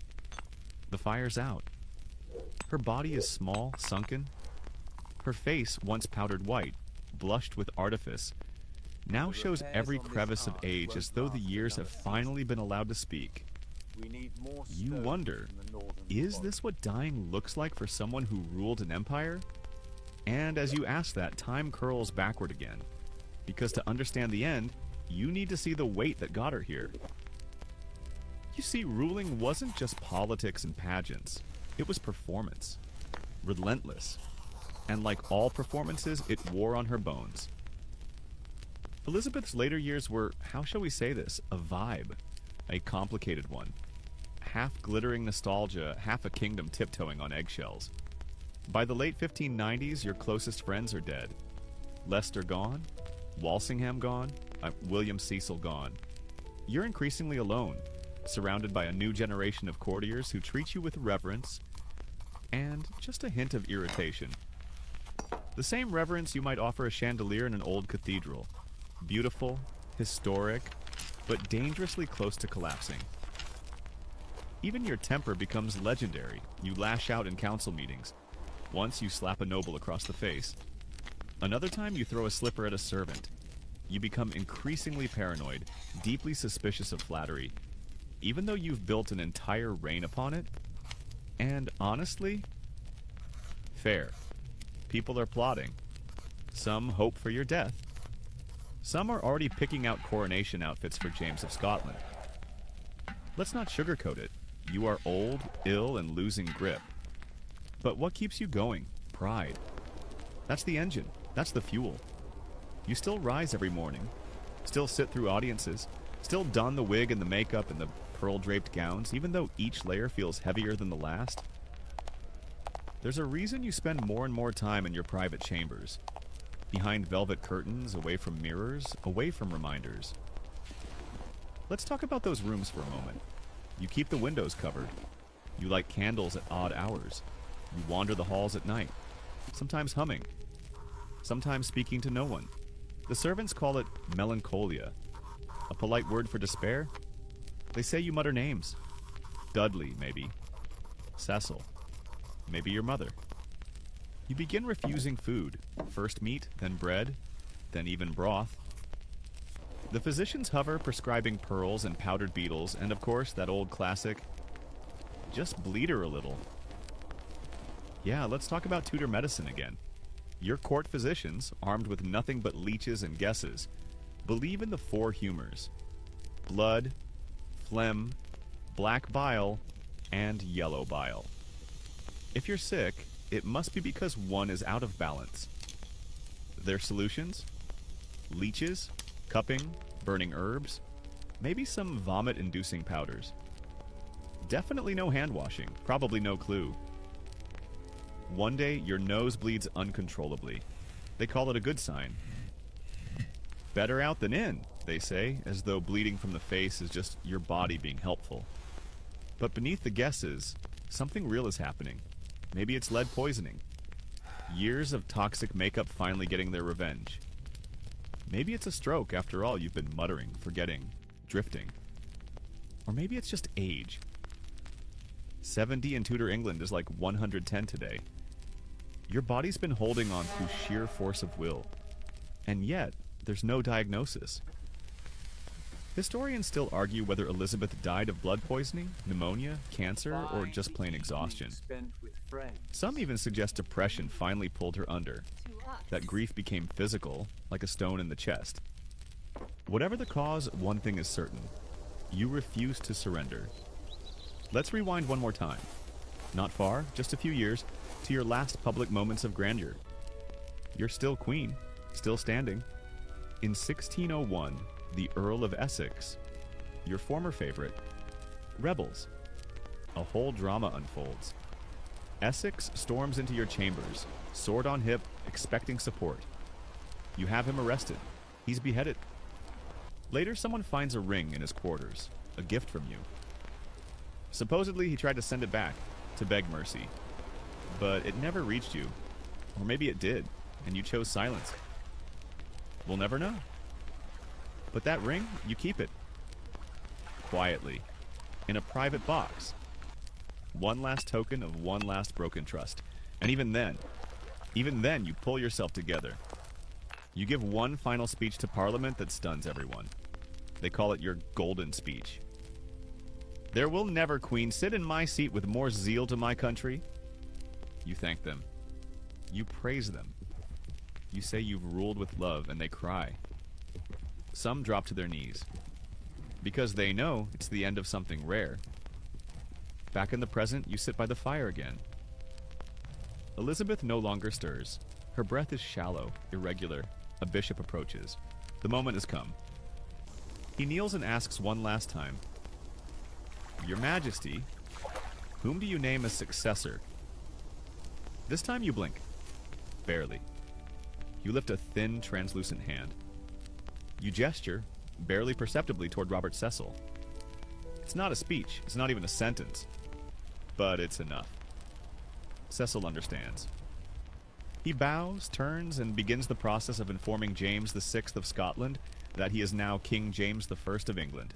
The fire's out. Her body is small, sunken. Her face, once powdered white, blushed with artifice, now shows every crevice of age as though the years have finally been allowed to speak. You wonder, is this what dying looks like for someone who ruled an empire? And as you ask that, time curls backward again. Because to understand the end, you need to see the weight that got her here. You see, ruling wasn't just politics and pageants. It was performance. Relentless. And like all performances, it wore on her bones. Elizabeth's later years were, how shall we say this, a vibe. A complicated one. Half glittering nostalgia, half a kingdom tiptoeing on eggshells. By the late 1590s, your closest friends are dead. Leicester gone, Walsingham gone, William Cecil gone. You're increasingly alone, surrounded by a new generation of courtiers who treat you with reverence and just a hint of irritation. The same reverence you might offer a chandelier in an old cathedral. Beautiful, historic, but dangerously close to collapsing. Even your temper becomes legendary. You lash out in council meetings. Once you slap a noble across the face. Another time you throw a slipper at a servant. You become increasingly paranoid, deeply suspicious of flattery, even though you've built an entire reign upon it. And honestly, fair. People are plotting. Some hope for your death. Some are already picking out coronation outfits for James of Scotland. Let's not sugarcoat it. You are old, ill, and losing grip. But what keeps you going? Pride. That's the engine. That's the fuel. You still rise every morning. Still sit through audiences. Still don the wig and the makeup and the pearl-draped gowns, even though each layer feels heavier than the last. There's a reason you spend more and more time in your private chambers. Behind velvet curtains, away from mirrors, away from reminders. Let's talk about those rooms for a moment. You keep the windows covered. You light candles at odd hours. You wander the halls at night, sometimes humming, sometimes speaking to no one. The servants call it melancholia, a polite word for despair. They say you mutter names. Dudley, maybe. Cecil. Maybe your mother. You begin refusing food, first meat, then bread, then even broth. The physicians hover, prescribing pearls and powdered beetles, and of course, that old classic, just bleed her a little. Yeah, let's talk about Tudor medicine again. Your court physicians, armed with nothing but leeches and guesses, believe in the four humors: blood, phlegm, black bile, and yellow bile. If you're sick, it must be because one is out of balance. Their solutions? Leeches, cupping, burning herbs, maybe some vomit-inducing powders. Definitely no hand washing, probably no clue. One day, your nose bleeds uncontrollably. They call it a good sign. Better out than in, they say, as though bleeding from the face is just your body being helpful. But beneath the guesses, something real is happening. Maybe it's lead poisoning. Years of toxic makeup finally getting their revenge. Maybe it's a stroke after all you've been muttering, forgetting, drifting. Or maybe it's just age. 70 in Tudor England is like 110 today. Your body's been holding on through sheer force of will. And yet, there's no diagnosis. Historians still argue whether Elizabeth died of blood poisoning, pneumonia, cancer, or just plain exhaustion. Some even suggest depression finally pulled her under. That grief became physical, like a stone in the chest. Whatever the cause, one thing is certain. You refuse to surrender. Let's rewind one more time. Not far, just a few years, to your last public moments of grandeur. You're still queen, still standing. In 1601, the Earl of Essex, your former favorite, rebels. A whole drama unfolds. Essex storms into your chambers, sword on hip, expecting support. You have him arrested. He's beheaded. Later, someone finds a ring in his quarters, a gift from you. Supposedly, he tried to send it back, to beg mercy. But it never reached you. Or maybe it did, and you chose silence. We'll never know. But that ring, you keep it. Quietly. In a private box. One last token of one last broken trust. And even then you pull yourself together. You give one final speech to Parliament that stuns everyone. They call it your golden speech. There will never, Queen, sit in my seat with more zeal to my country. You thank them. You praise them. You say you've ruled with love, and they cry. Some drop to their knees. Because they know it's the end of something rare. Back in the present, you sit by the fire again. Elizabeth no longer stirs. Her breath is shallow, irregular. A bishop approaches. The moment has come. He kneels and asks one last time, Your Majesty, whom do you name as successor? This time you blink. Barely. You lift a thin, translucent hand. You gesture, barely perceptibly, toward Robert Cecil. It's not a speech. It's not even a sentence. But it's enough. Cecil understands. He bows, turns, and begins the process of informing James VI of Scotland that he is now King James I of England.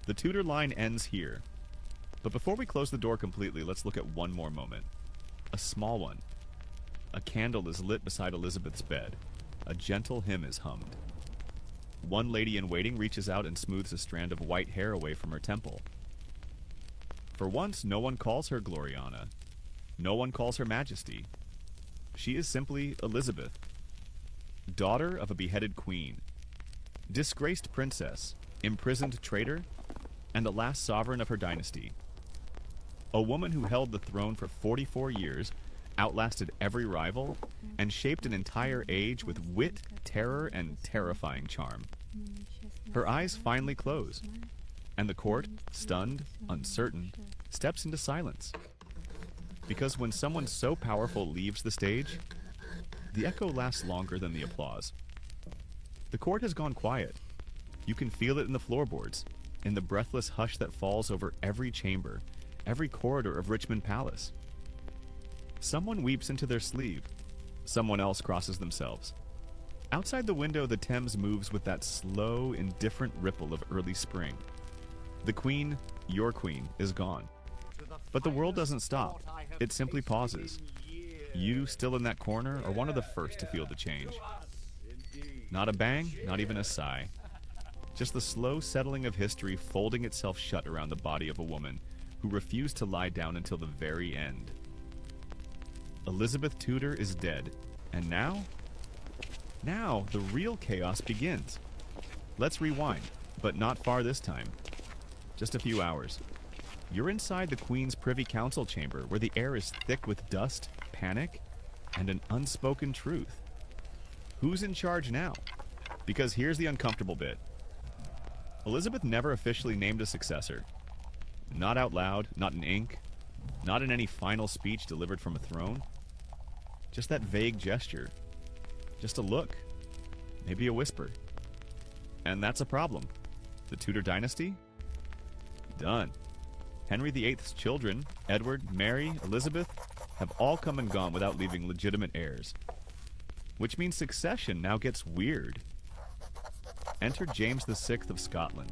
The Tudor line ends here. But before we close the door completely, let's look at one more moment. A small one. A candle is lit beside Elizabeth's bed. A gentle hymn is hummed. One lady-in-waiting reaches out and smooths a strand of white hair away from her temple. For once, no one calls her Gloriana. No one calls her Majesty. She is simply Elizabeth, daughter of a beheaded queen, disgraced princess, imprisoned traitor, and the last sovereign of her dynasty. A woman who held the throne for 44 years, outlasted every rival, and shaped an entire age with wit, terror, and terrifying charm. Her eyes finally close, and the court, stunned, uncertain, steps into silence. Because when someone so powerful leaves the stage, the echo lasts longer than the applause. The court has gone quiet. You can feel it in the floorboards, in the breathless hush that falls over every chamber, every corridor of Richmond Palace. Someone weeps into their sleeve. Someone else crosses themselves. Outside the window, the Thames moves with that slow, indifferent ripple of early spring. The queen, your queen, is gone. But the world doesn't stop. It simply pauses. You, still in that corner, are one of the first to feel the change. Not a bang, not even a sigh. Just the slow settling of history folding itself shut around the body of a woman who refused to lie down until the very end. Elizabeth Tudor is dead. And now? Now, the real chaos begins. Let's rewind, but not far this time. Just a few hours. You're inside the Queen's Privy Council chamber where the air is thick with dust, panic, and an unspoken truth. Who's in charge now? Because here's the uncomfortable bit. Elizabeth never officially named a successor. Not out loud, not in ink, Not in any final speech delivered from a throne. Just that vague gesture. Just a look. Maybe a whisper. And that's a problem. The Tudor dynasty? Done. Henry VIII's children, Edward, Mary, Elizabeth, have all come and gone without leaving legitimate heirs. Which means succession now gets weird. Enter James VI of Scotland.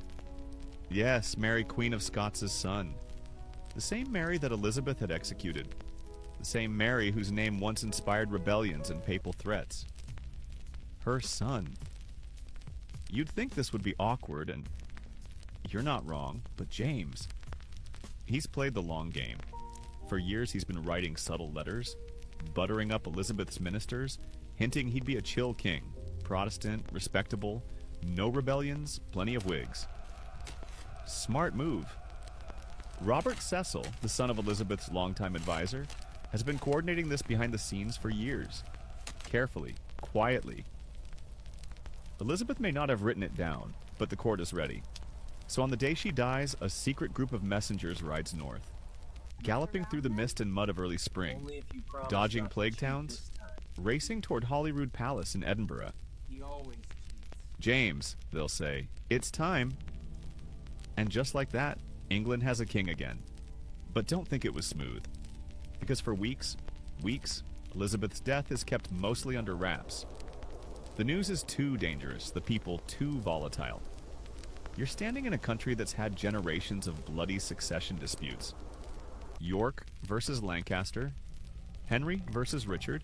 Yes, Mary, Queen of Scots' son. The same Mary that Elizabeth had executed. The same Mary whose name once inspired rebellions and papal threats. Her son. You'd think this would be awkward, and you're not wrong, but James, he's played the long game. For years he's been writing subtle letters, buttering up Elizabeth's ministers, hinting he'd be a chill king, Protestant, respectable, no rebellions, plenty of wigs. Smart move. Robert Cecil, the son of Elizabeth's longtime advisor, has been coordinating this behind the scenes for years. Carefully, quietly. Elizabeth may not have written it down, but the court is ready. So on the day she dies, a secret group of messengers rides north, galloping through the mist and mud of early spring, dodging plague towns, racing toward Holyrood Palace in Edinburgh. James, they'll say, it's time. And just like that, England has a king again. But don't think it was smooth. Because for weeks, Elizabeth's death is kept mostly under wraps. The news is too dangerous, the people too volatile. You're standing in a country that's had generations of bloody succession disputes. York versus Lancaster, Henry versus Richard,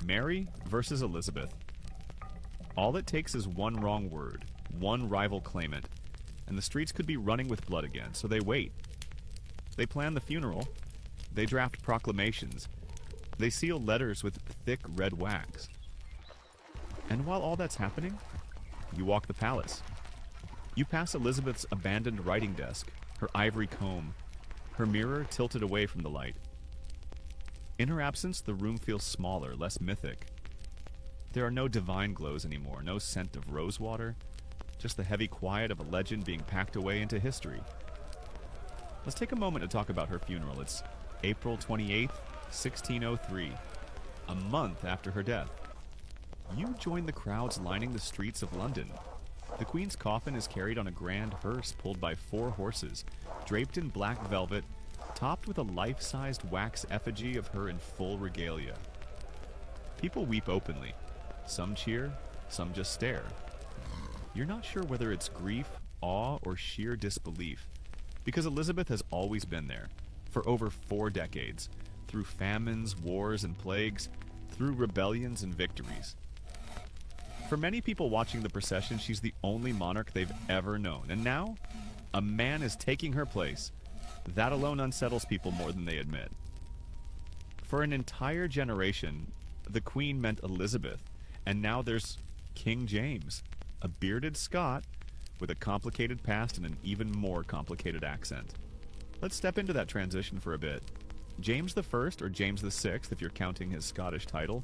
Mary versus Elizabeth. All it takes is one wrong word, one rival claimant, and the streets could be running with blood again, so they wait. They plan the funeral, they draft proclamations, they seal letters with thick red wax. And while all that's happening, you walk the palace. You pass Elizabeth's abandoned writing desk, her ivory comb, her mirror tilted away from the light. In her absence, the room feels smaller, less mythic. There are no divine glows anymore, no scent of rosewater, just the heavy quiet of a legend being packed away into history. Let's take a moment to talk about her funeral. It's April 28th, 1603, a month after her death. You join the crowds lining the streets of London. The Queen's coffin is carried on a grand hearse pulled by 4 horses, draped in black velvet, topped with a life-sized wax effigy of her in full regalia. People weep openly. Some cheer, some just stare. You're not sure whether it's grief, awe, or sheer disbelief, because Elizabeth has always been there, for over 4 decades, through famines, wars, and plagues, through rebellions and victories. For many people watching the procession, she's the only monarch they've ever known. And now, a man is taking her place. That alone unsettles people more than they admit. For an entire generation, the Queen meant Elizabeth, and now there's King James, a bearded Scot with a complicated past and an even more complicated accent. Let's step into that transition for a bit. James I, or James VI, if you're counting his Scottish title,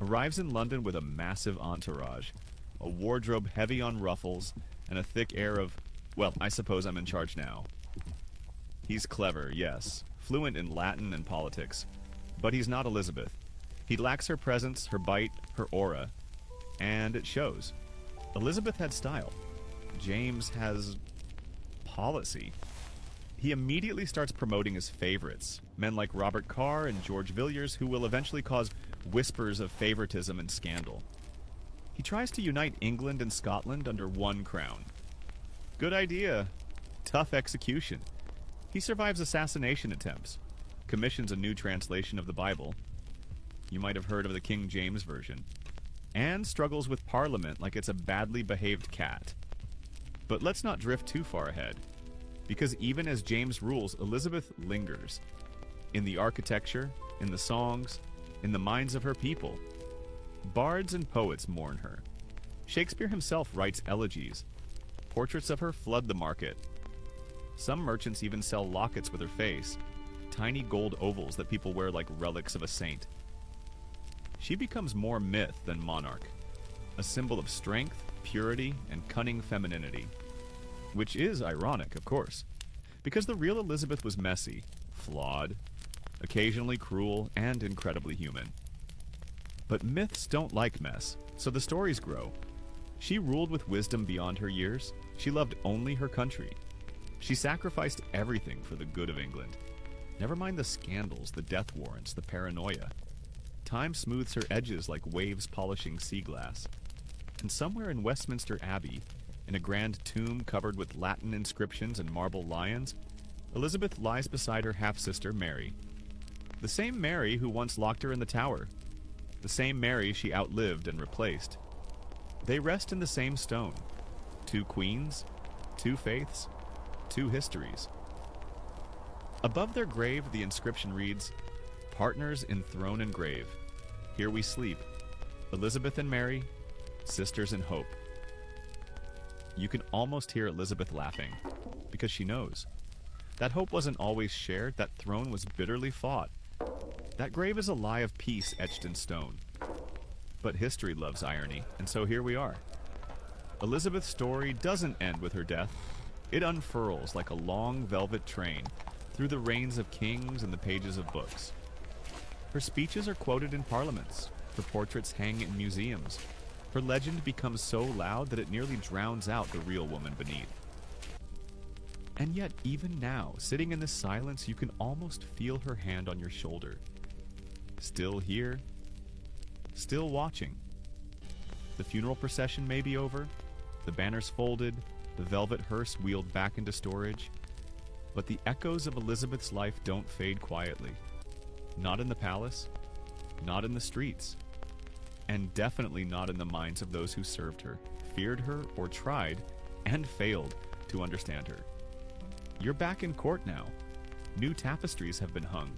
arrives in London with a massive entourage, a wardrobe heavy on ruffles, and a thick air of, well, I suppose I'm in charge now. He's clever, yes, fluent in Latin and politics, but he's not Elizabeth. He lacks her presence, her bite, her aura, and it shows. Elizabeth had style. James has policy. He immediately starts promoting his favorites, men like Robert Carr and George Villiers, who will eventually cause whispers of favoritism and scandal. He tries to unite England and Scotland under one crown. Good idea. Tough execution. He survives assassination attempts, commissions a new translation of the Bible. You might have heard of the King James Version. And struggles with Parliament like it's a badly behaved cat. But let's not drift too far ahead, because even as James rules, Elizabeth lingers. In the architecture, in the songs, in the minds of her people. Bards and poets mourn her. Shakespeare himself writes elegies. Portraits of her flood the market. Some merchants even sell lockets with her face, tiny gold ovals that people wear like relics of a saint. She becomes more myth than monarch, a symbol of strength, purity, and cunning femininity. Which is ironic, of course, because the real Elizabeth was messy, flawed, occasionally cruel and incredibly human. But myths don't like mess, so the stories grow. She ruled with wisdom beyond her years. She loved only her country. She sacrificed everything for the good of England. Never mind the scandals, the death warrants, the paranoia. Time smooths her edges like waves polishing sea glass. And somewhere in Westminster Abbey, in a grand tomb covered with Latin inscriptions and marble lions, Elizabeth lies beside her half-sister Mary. The same Mary who once locked her in the Tower. The same Mary she outlived and replaced. They rest in the same stone. Two queens, two faiths, two histories. Above their grave, the inscription reads, "Partners in throne and grave. Here we sleep. Elizabeth and Mary, sisters in hope." You can almost hear Elizabeth laughing, because she knows. That hope wasn't always shared, that throne was bitterly fought. That grave is a lie of peace etched in stone. But history loves irony, and so here we are. Elizabeth's story doesn't end with her death. It unfurls like a long velvet train through the reigns of kings and the pages of books. Her speeches are quoted in parliaments. Her portraits hang in museums. Her legend becomes so loud that it nearly drowns out the real woman beneath. And yet, even now, sitting in this silence, you can almost feel her hand on your shoulder. Still here, still watching. The funeral procession may be over, the banners folded, the velvet hearse wheeled back into storage, but the echoes of Elizabeth's life don't fade quietly. Not in the palace, not in the streets, and definitely not in the minds of those who served her, feared her, or tried, and failed to understand her. You're back in court now. New tapestries have been hung.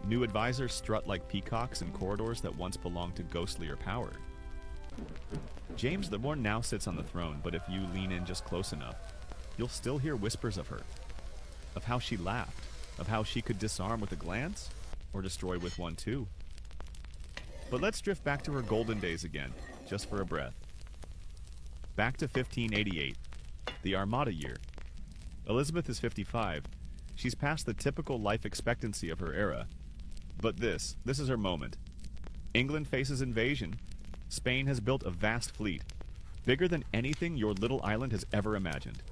New advisors strut like peacocks in corridors that once belonged to ghostlier power. James the One now sits on the throne, but if you lean in just close enough, you'll still hear whispers of her, of how she laughed, of how she could disarm with a glance, or destroy with one too. But let's drift back to her golden days again, just for a breath. Back to 1588, the Armada year. Elizabeth is 55. She's past the typical life expectancy of her era. But this is her moment. England faces invasion. Spain has built a vast fleet, bigger than anything your little island has ever imagined.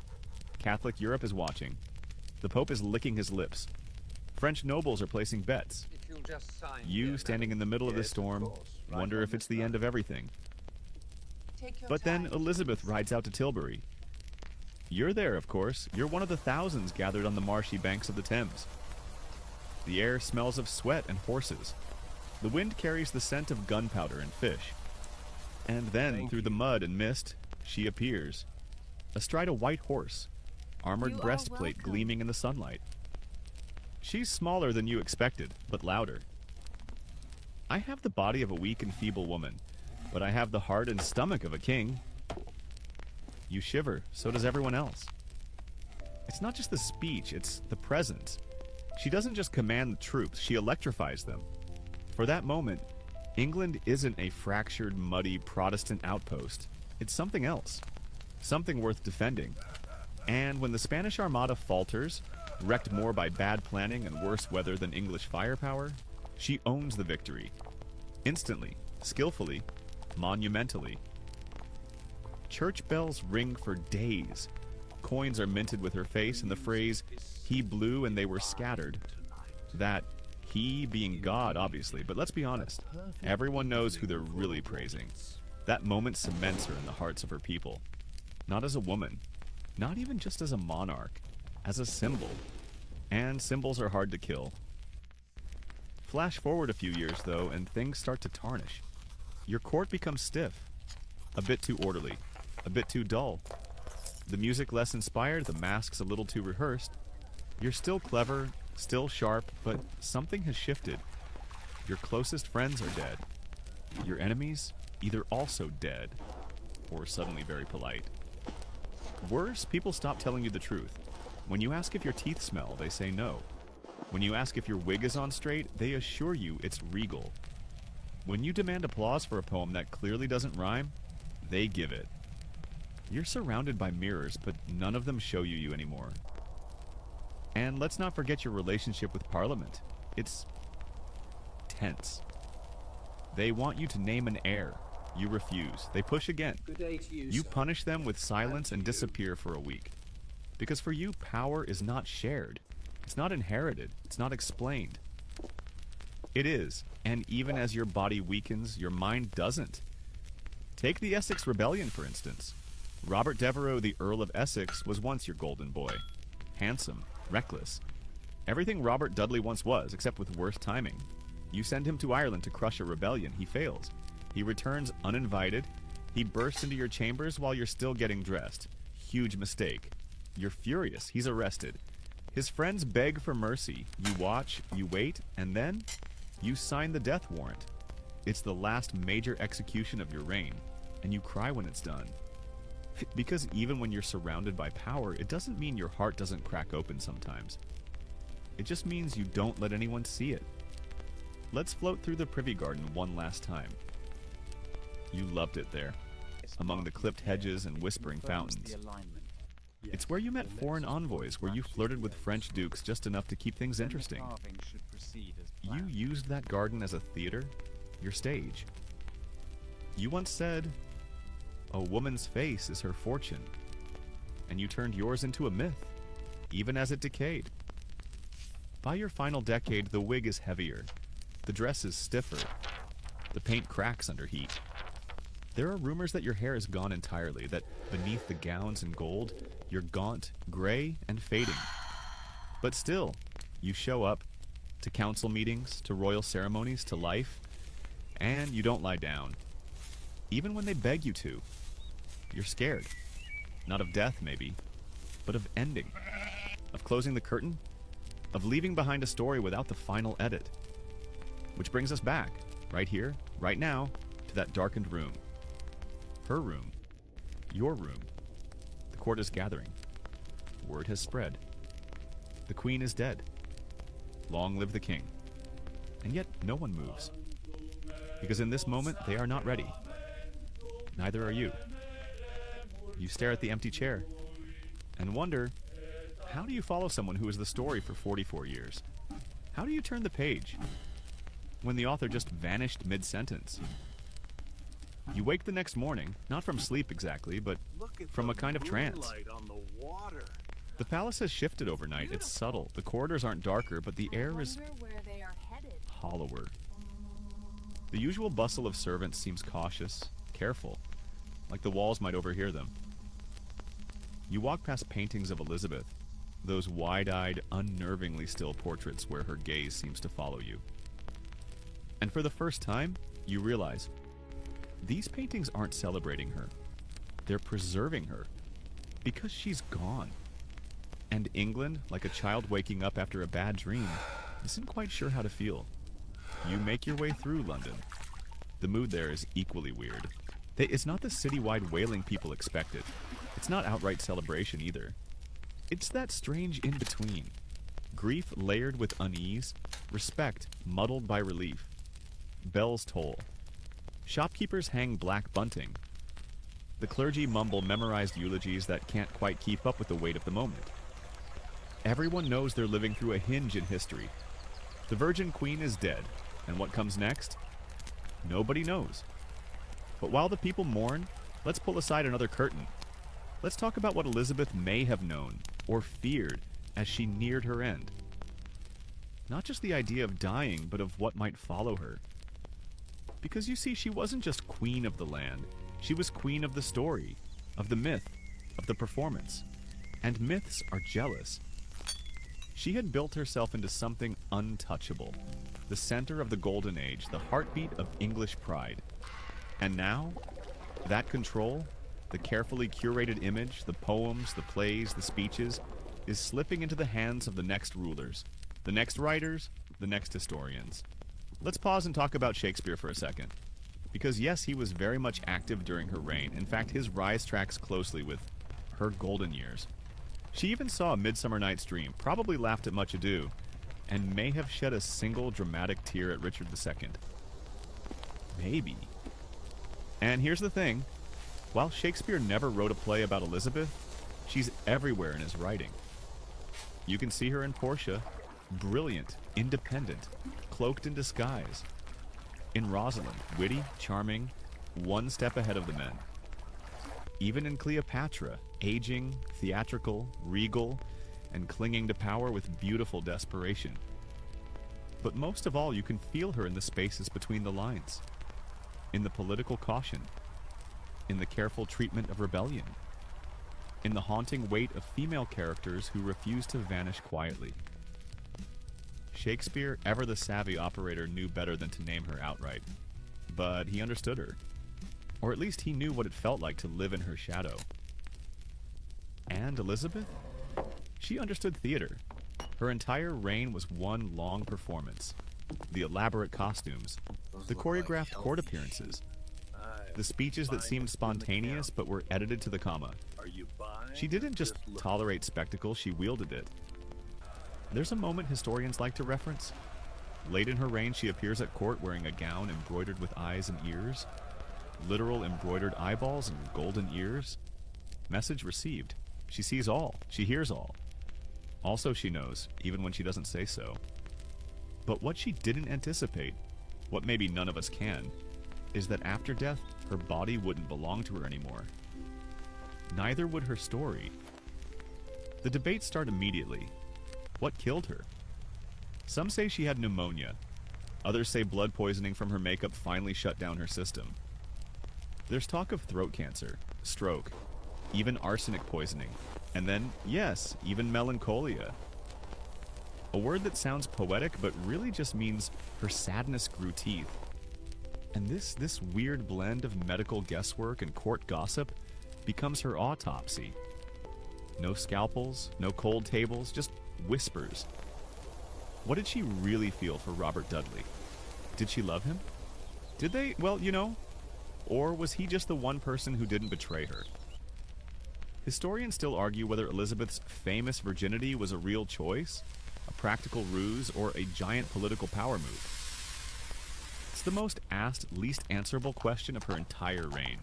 Catholic Europe is watching. The Pope is licking his lips. French nobles are placing bets. You, standing in the middle of this storm, wonder if it's the end of everything. But then Elizabeth rides out to Tilbury. You're there, of course. You're one of the thousands gathered on the marshy banks of the Thames. The air smells of sweat and horses. The wind carries the scent of gunpowder and fish. And then, through the mud and mist, she appears. Astride a white horse, armored breastplate gleaming in the sunlight. She's smaller than you expected, but louder. I have the body of a weak and feeble woman, but I have the heart and stomach of a king. You shiver, so does everyone else. It's not just the speech, it's the presence. She doesn't just command the troops, she electrifies them. For that moment, England isn't a fractured, muddy Protestant outpost. It's something else. Something worth defending. And when the Spanish Armada falters, wrecked more by bad planning and worse weather than English firepower, she owns the victory. Instantly, skillfully, monumentally. Church bells ring for days. Coins are minted with her face and the phrase, "He blew and they were scattered." That he being God, obviously, but let's be honest. Everyone knows who they're really praising. That moment cements her in the hearts of her people. Not as a woman. Not even just as a monarch. As a symbol. And symbols are hard to kill. Flash forward a few years, though, and things start to tarnish. Your court becomes stiff. A bit too orderly. A bit too dull. The music less inspired, the masks a little too rehearsed. You're still clever, still sharp, but something has shifted. Your closest friends are dead. Your enemies, either also dead, or suddenly very polite. Worse, people stop telling you the truth. When you ask if your teeth smell, they say no. When you ask if your wig is on straight, they assure you it's regal. When you demand applause for a poem that clearly doesn't rhyme, they give it. You're surrounded by mirrors, but none of them show you anymore. And let's not forget your relationship with Parliament. It's intense. They want you to name an heir. You refuse. They push again. Good day to you, You sir. punish them with silence and you. disappear for a week. Because for you, power is not shared. It's not inherited. It's not explained. It is, and even as your body weakens, your mind doesn't. Take the Essex Rebellion, for instance. Robert Devereux, the Earl of Essex, was once your golden boy. Handsome, reckless. Everything Robert Dudley once was, except with worse timing. You send him to Ireland to crush a rebellion. He fails. He returns uninvited. He bursts into your chambers while you're still getting dressed. Huge mistake. You're furious. He's arrested. His friends beg for mercy. You watch, you wait, and then you sign the death warrant. It's the last major execution of your reign, and you cry when it's done. Because even when you're surrounded by power, it doesn't mean your heart doesn't crack open sometimes. It just means you don't let anyone see it. Let's float through the Privy Garden one last time. You loved it there, among the clipped hedges and whispering fountains. It's where you met foreign envoys, where you flirted with French dukes just enough to keep things interesting. You used that garden as a theater, your stage. You once said, "A woman's face is her fortune," and you turned yours into a myth, even as it decayed. By your final decade, the wig is heavier, the dress is stiffer, the paint cracks under heat. There are rumors that your hair is gone entirely, that beneath the gowns and gold, you're gaunt, gray, and fading. But still, you show up to council meetings, to royal ceremonies, to life, and you don't lie down. Even when they beg you to, you're scared. Not of death, maybe, but of ending, of closing the curtain, of leaving behind a story without the final edit. Which brings us back, right here, right now, to that darkened room. Her room. Your room. The court is gathering. Word has spread. The queen is dead. Long live the king. And yet no one moves. Because in this moment, they are not ready. Neither are you. You stare at the empty chair and wonder, how do you follow someone who is the story for 44 years? How do you turn the page when the author just vanished mid-sentence? You wake the next morning, not from sleep exactly, but from a kind of trance. On the water. The palace has shifted overnight. It's subtle. The corridors aren't darker, but the air is Wonder where they are headed. hollower. The usual bustle of servants seems cautious, careful, like the walls might overhear them. You walk past paintings of Elizabeth, those wide-eyed, unnervingly still portraits where her gaze seems to follow you. And for the first time, you realize these paintings aren't celebrating her. They're preserving her, because she's gone. And England, like a child waking up after a bad dream, isn't quite sure how to feel. You make your way through London. The mood there is equally weird. It's not the citywide wailing people expected. It's not outright celebration either. It's that strange in-between. Grief layered with unease, respect muddled by relief. Bells toll. Shopkeepers hang black bunting. The clergy mumble memorized eulogies that can't quite keep up with the weight of the moment. Everyone knows they're living through a hinge in history. The Virgin Queen is dead, and what comes next? Nobody knows. But while the people mourn, let's pull aside another curtain. Let's talk about what Elizabeth may have known, or feared, as she neared her end. Not just the idea of dying, but of what might follow her. Because you see, she wasn't just queen of the land. She was queen of the story, of the myth, of the performance. And myths are jealous. She had built herself into something untouchable, the center of the Golden Age, the heartbeat of English pride. And now, that control, the carefully curated image, the poems, the plays, the speeches, is slipping into the hands of the next rulers, the next writers, the next historians. Let's pause and talk about Shakespeare for a second. Because yes, he was very much active during her reign. In fact, his rise tracks closely with her golden years. She even saw A Midsummer Night's Dream, probably laughed at Much Ado, and may have shed a single dramatic tear at Richard II. Maybe. And here's the thing. While Shakespeare never wrote a play about Elizabeth, she's everywhere in his writing. You can see her in Portia, brilliant, independent, cloaked in disguise. In Rosalind, witty, charming, one step ahead of the men. Even in Cleopatra, aging, theatrical, regal, and clinging to power with beautiful desperation. But most of all, you can feel her in the spaces between the lines. In the political caution. In the careful treatment of rebellion. In the haunting weight of female characters who refuse to vanish quietly. Shakespeare, ever the savvy operator, knew better than to name her outright. But he understood her. Or at least he knew what it felt like to live in her shadow. And Elizabeth? She understood theater. Her entire reign was one long performance. The elaborate costumes, the choreographed court appearances, the speeches that seemed spontaneous but were edited to the comma. She didn't just tolerate spectacle, she wielded it. There's a moment historians like to reference. Late in her reign, she appears at court wearing a gown embroidered with eyes and ears. Literal embroidered eyeballs and golden ears. Message received. She sees all. She hears all. Also she knows, even when she doesn't say so. But what she didn't anticipate, what maybe none of us can, is that after death, her body wouldn't belong to her anymore. Neither would her story. The debates start immediately. What killed her? Some say she had pneumonia. Others say blood poisoning from her makeup finally shut down her system. There's talk of throat cancer, stroke, even arsenic poisoning, and then, yes, even melancholia. A word that sounds poetic but really just means her sadness grew teeth. And this weird blend of medical guesswork and court gossip becomes her autopsy. No scalpels, no cold tables, just whispers. What did she really feel for Robert Dudley? Did she love him? Did they? Well, you know. Or was he just the one person who didn't betray her? Historians still argue whether Elizabeth's famous virginity was a real choice, a practical ruse, or a giant political power move. It's the most asked, least answerable question of her entire reign.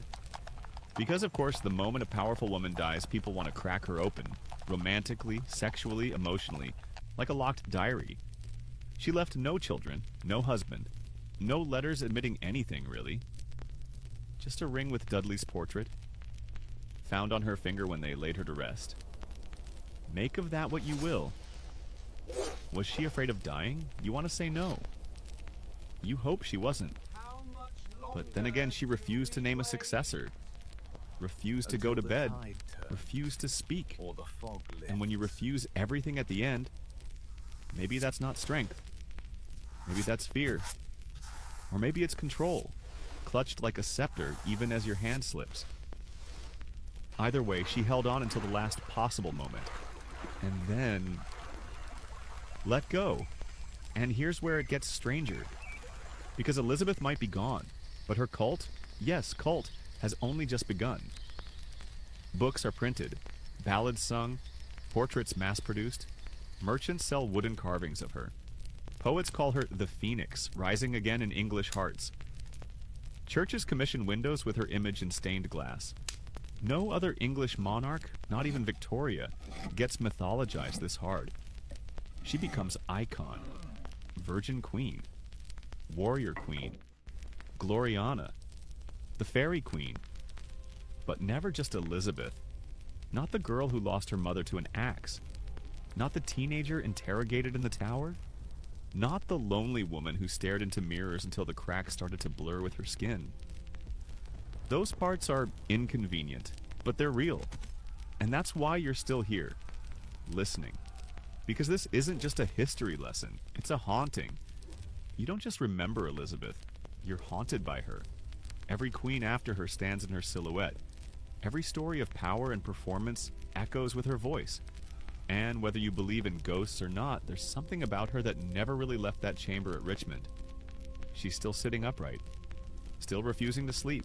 Because, of course, the moment a powerful woman dies, people want to crack her open, romantically, sexually, emotionally, like a locked diary. She left no children, no husband, no letters admitting anything, really. Just a ring with Dudley's portrait, found on her finger when they laid her to rest. Make of that what you will. Was she afraid of dying? You want to say no. You hope she wasn't. But then again, she refused to name a successor. Refused to go to bed. Refused to speak. And when you refuse everything at the end, maybe that's not strength. Maybe that's fear. Or maybe it's control, clutched like a scepter even as your hand slips. Either way, she held on until the last possible moment. And then let go. And here's where it gets stranger. Because Elizabeth might be gone, but her cult, yes, cult, has only just begun. Books are printed, ballads sung, portraits mass-produced. Merchants sell wooden carvings of her. Poets call her the Phoenix, rising again in English hearts. Churches commission windows with her image in stained glass. No other English monarch, not even Victoria, gets mythologized this hard. She becomes icon, Virgin Queen, Warrior Queen, Gloriana, the Fairy Queen. But never just Elizabeth. Not the girl who lost her mother to an axe. Not the teenager interrogated in the tower. Not the lonely woman who stared into mirrors until the cracks started to blur with her skin. Those parts are inconvenient, but they're real. And that's why you're still here, listening. Because this isn't just a history lesson, it's a haunting. You don't just remember Elizabeth, you're haunted by her. Every queen after her stands in her silhouette. Every story of power and performance echoes with her voice. And whether you believe in ghosts or not, there's something about her that never really left that chamber at Richmond. She's still sitting upright, still refusing to sleep,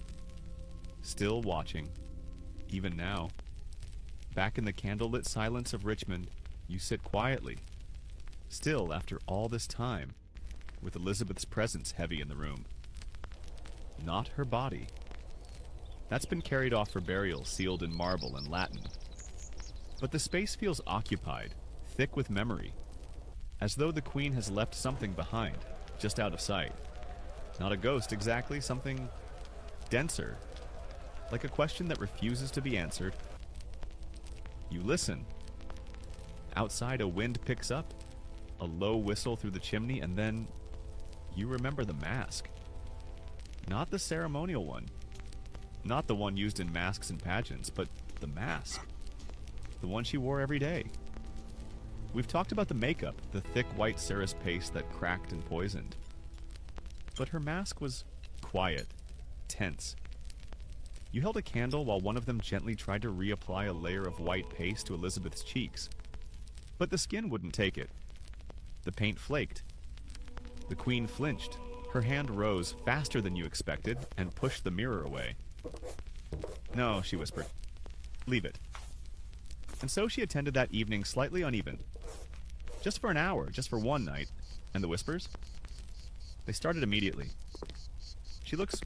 still watching, even now. Back in the candlelit silence of Richmond, you sit quietly, still after all this time, with Elizabeth's presence heavy in the room. Not her body. That's been carried off for burial, sealed in marble and Latin. But the space feels occupied, thick with memory. as though the Queen has left something behind, just out of sight. Not a ghost exactly, something denser, like a question that refuses to be answered. You listen. Outside, a wind picks up, a low whistle through the chimney, and then you remember the mask. Not the ceremonial one. Not the one used in masks and pageants, but the mask. The one she wore every day. We've talked about the makeup, the thick white Ceres paste that cracked and poisoned. But her mask was quiet, tense. You held a candle while one of them gently tried to reapply a layer of white paste to Elizabeth's cheeks. But the skin wouldn't take it. The paint flaked. The Queen flinched. Her hand rose faster than you expected and pushed the mirror away. "No," she whispered. "Leave it." And so she attended that evening slightly uneven. Just for an hour, just for one night. And the whispers? They started immediately. She looks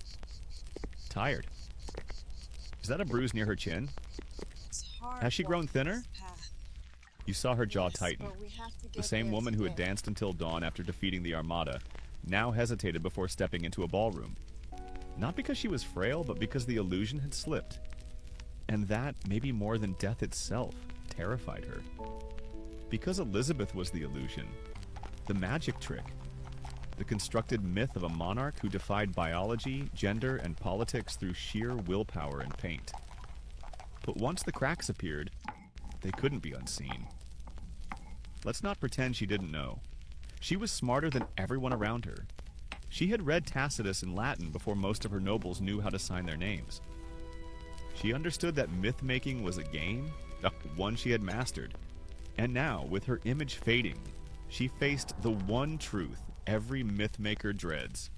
tired. Is that a bruise near her chin? Has she grown thinner? You saw her jaw tighten. The same woman who had danced until dawn after defeating the Armada now hesitated before stepping into a ballroom. Not because she was frail, but because the illusion had slipped. And that, maybe more than death itself, terrified her. Because Elizabeth was the illusion, the magic trick, the constructed myth of a monarch who defied biology, gender, and politics through sheer willpower and paint. But once the cracks appeared, they couldn't be unseen. Let's not pretend she didn't know. She was smarter than everyone around her. She had read Tacitus in Latin before most of her nobles knew how to sign their names. She understood that myth-making was a game, one she had mastered. And now, with her image fading, she faced the one truth every myth-maker dreads.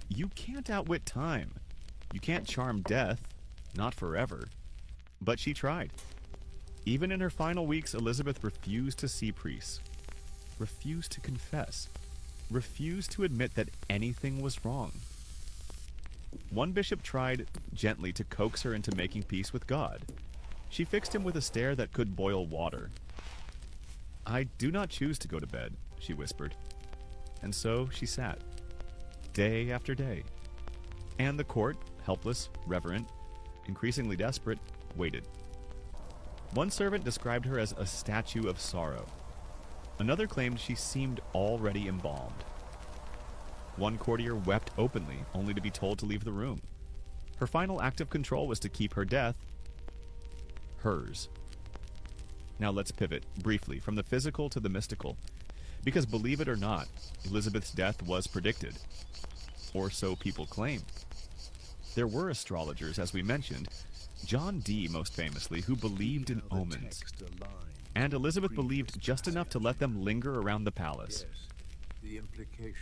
You can't outwit time. You can't charm death, not forever. But she tried. Even in her final weeks, Elizabeth refused to see priests, refused to confess, refused to admit that anything was wrong. One bishop tried gently to coax her into making peace with God. She fixed him with a stare that could boil water. "I do not choose to go to bed," she whispered. And so she sat, day after day. And the court, helpless, reverent, increasingly desperate, waited. One servant described her as a statue of sorrow. Another claimed she seemed already embalmed. One courtier wept openly, only to be told to leave the room. Her final act of control was to keep her death hers. Now let's pivot, briefly, from the physical to the mystical. Because believe it or not, Elizabeth's death was predicted. Or so people claim. There were astrologers, as we mentioned, John Dee most famously, who believed in omens. And Elizabeth believed just enough to let them linger around the palace.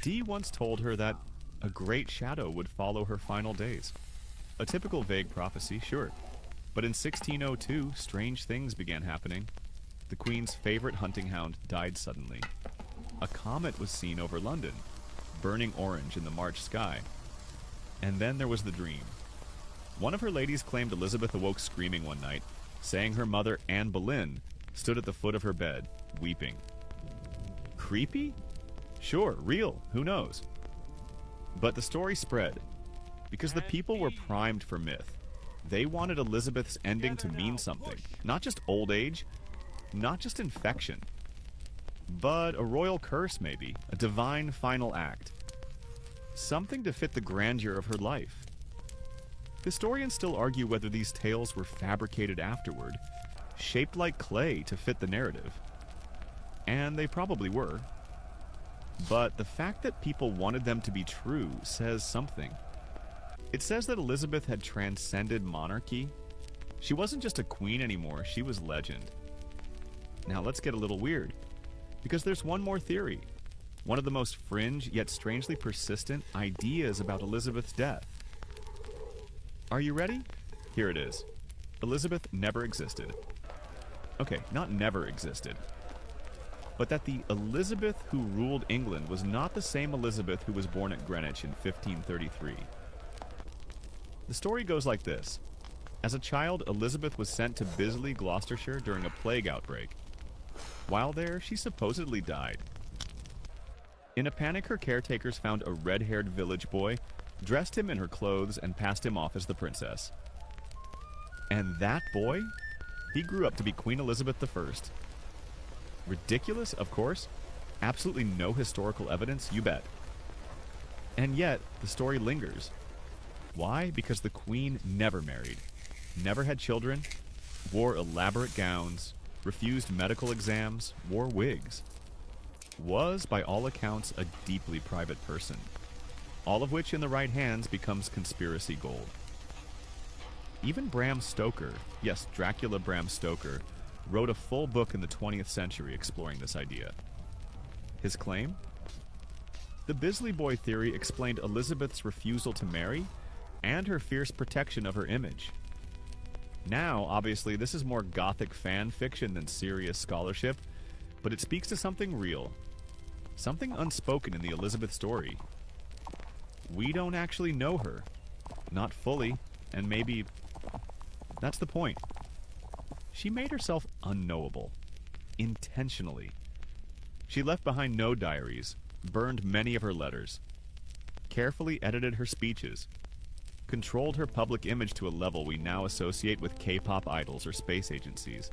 Dee once told her that a great shadow would follow her final days. A typical vague prophecy, sure. But in 1602, strange things began happening. The Queen's favorite hunting hound died suddenly. A comet was seen over London, burning orange in the March sky. And then there was the dream. One of her ladies claimed Elizabeth awoke screaming one night, saying her mother, Anne Boleyn, stood at the foot of her bed, weeping. Creepy? Sure, real, who knows? But the story spread, because the people were primed for myth. They wanted Elizabeth's ending to mean something. Not just old age, not just infection, but a royal curse maybe, a divine final act. Something to fit the grandeur of her life. Historians still argue whether these tales were fabricated afterward, shaped like clay to fit the narrative. And they probably were. But the fact that people wanted them to be true says something. It says that Elizabeth had transcended monarchy. She wasn't just a queen anymore, she was legend. Now let's get a little weird, because there's one more theory. One of the most fringe, yet strangely persistent, ideas about Elizabeth's death. Are you ready? Here it is. Elizabeth never existed. Okay, not never existed. But that the Elizabeth who ruled England was not the same Elizabeth who was born at Greenwich in 1533. The story goes like this. As a child, Elizabeth was sent to Bisley, Gloucestershire during a plague outbreak. While there, she supposedly died, In a panic, her caretakers found a red-haired village boy, dressed him in her clothes, and passed him off as the princess. And that boy? He grew up to be Queen Elizabeth I. Ridiculous, of course. Absolutely no historical evidence, you bet. And yet, the story lingers. Why? Because the Queen never married, never had children, wore elaborate gowns, refused medical exams, wore wigs. Was, by all accounts, a deeply private person. All of which, in the right hands, becomes conspiracy gold. Even Bram Stoker, yes, Dracula Bram Stoker, wrote a full book in the 20th century exploring this idea. His claim? The Bisley Boy theory explained Elizabeth's refusal to marry and her fierce protection of her image. Now, obviously, this is more gothic fan fiction than serious scholarship, but it speaks to something real, something unspoken in the Elizabeth story. We don't actually know her. Not fully, and maybe that's the point. She made herself unknowable. Intentionally. She left behind no diaries, burned many of her letters, carefully edited her speeches, controlled her public image to a level we now associate with K-pop idols or space agencies.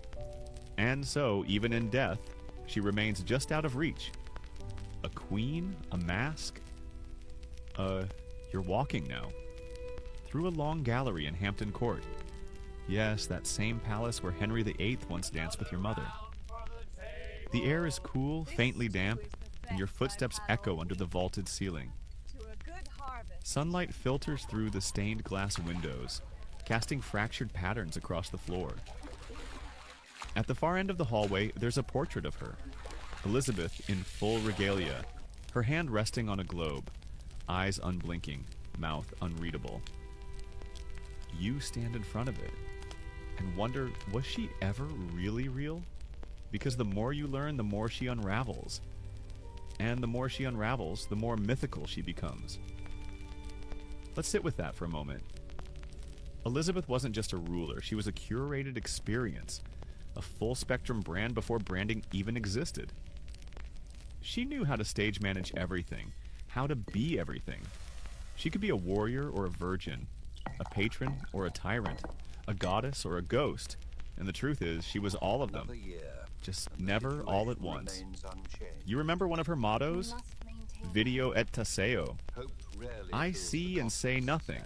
And so, even in death, she remains just out of reach. A queen? A mask? You're walking now. Through a long gallery in Hampton Court. Yes, that same palace where Henry VIII once danced with your mother. The air is cool, faintly damp, and your footsteps echo under the vaulted ceiling. Sunlight filters through the stained glass windows, casting fractured patterns across the floor. At the far end of the hallway, there's a portrait of her. Elizabeth in full regalia, her hand resting on a globe, eyes unblinking, mouth unreadable. You stand in front of it and wonder, was she ever really real? Because the more you learn, the more she unravels. And the more she unravels, the more mythical she becomes. Let's sit with that for a moment. Elizabeth wasn't just a ruler, she was a curated experience, a full-spectrum brand before branding even existed. She knew how to stage manage everything, how to be everything. She could be a warrior or a virgin, a patron or a tyrant, a goddess or a ghost, and the truth is, she was all of them. Just never all at once. You remember one of her mottos? Video et taseo. I see and say nothing.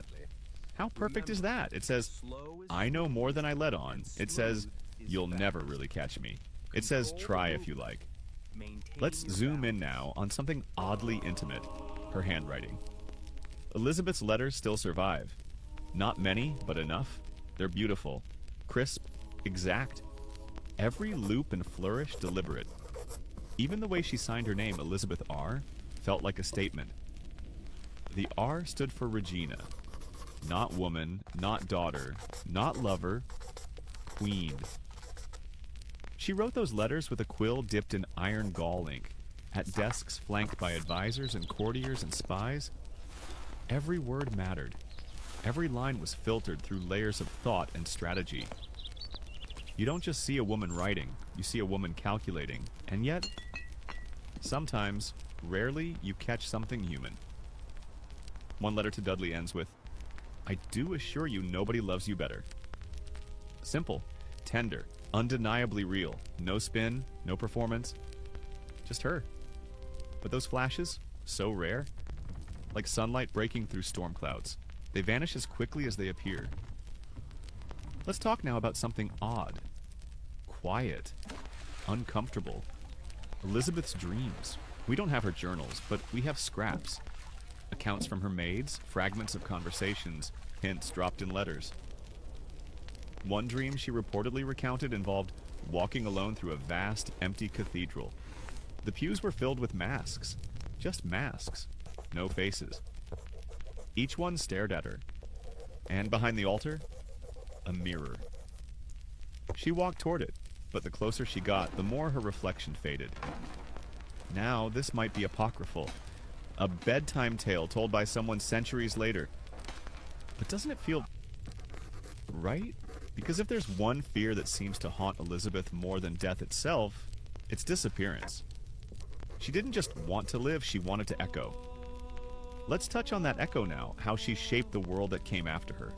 How perfect is that? It says, I know more than I let on. It says, you'll never really catch me. It says, try if you like. Let's zoom in now on something oddly intimate, her handwriting. Elizabeth's letters still survive. Not many, but enough. They're beautiful, crisp, exact. Every loop and flourish deliberate. Even the way she signed her name, Elizabeth R., felt like a statement. The R stood for Regina. Not woman, not daughter, not lover, queen. She wrote those letters with a quill dipped in iron gall ink, at desks flanked by advisors and courtiers and spies. Every word mattered. Every line was filtered through layers of thought and strategy. You don't just see a woman writing, you see a woman calculating, and yet, sometimes, rarely, you catch something human. One letter to Dudley ends with, I do assure you nobody loves you better. Simple, tender, undeniably real. No spin, no performance, just her. But those flashes, so rare, like sunlight breaking through storm clouds. They vanish as quickly as they appear. Let's talk now about something odd, quiet, uncomfortable. Elizabeth's dreams. We don't have her journals, but we have scraps. Accounts from her maids, fragments of conversations, hints dropped in letters. One dream she reportedly recounted involved walking alone through a vast, empty cathedral. The pews were filled with masks. Just masks. No faces. Each one stared at her. And behind the altar, a mirror. She walked toward it, but the closer she got, the more her reflection faded. Now, this might be apocryphal. A bedtime tale told by someone centuries later. But doesn't it feel right? Because if there's one fear that seems to haunt Elizabeth more than death itself, it's disappearance. She didn't just want to live, she wanted to echo. Let's touch on that echo now, how she shaped the world that came after her.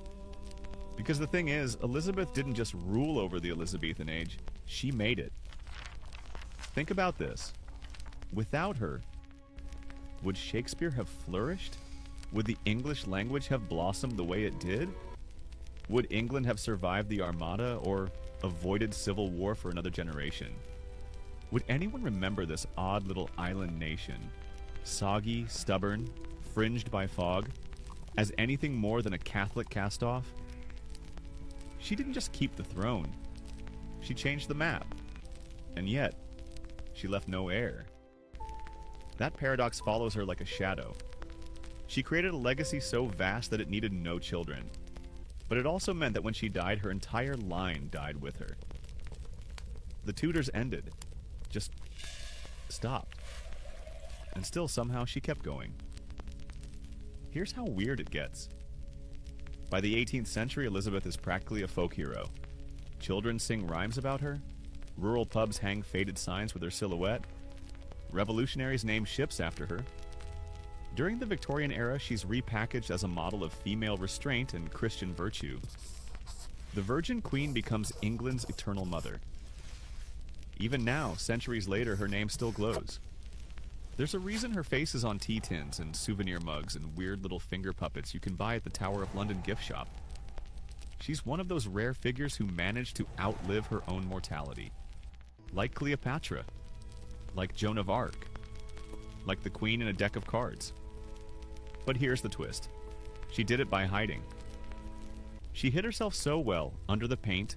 Because the thing is, Elizabeth didn't just rule over the Elizabethan age, she made it. Think about this. Without her, would Shakespeare have flourished? Would the English language have blossomed the way it did? Would England have survived the Armada or avoided civil war for another generation? Would anyone remember this odd little island nation, soggy, stubborn, fringed by fog, as anything more than a Catholic cast-off? She didn't just keep the throne. She changed the map. And yet, she left no heir. That paradox follows her like a shadow. She created a legacy so vast that it needed no children. But it also meant that when she died, her entire line died with her. The Tudors ended. Just stopped. And still somehow she kept going. Here's how weird it gets. By the 18th century, Elizabeth is practically a folk hero. Children sing rhymes about her. Rural pubs hang faded signs with her silhouette. Revolutionaries name ships after her. During the Victorian era, she's repackaged as a model of female restraint and Christian virtue. The Virgin Queen becomes England's eternal mother. Even now, centuries later, her name still glows. There's a reason her face is on tea tins and souvenir mugs and weird little finger puppets you can buy at the Tower of London gift shop. She's one of those rare figures who managed to outlive her own mortality. Like Cleopatra. Like Joan of Arc. Like the Queen in a deck of cards. But here's the twist. She did it by hiding. She hid herself so well under the paint,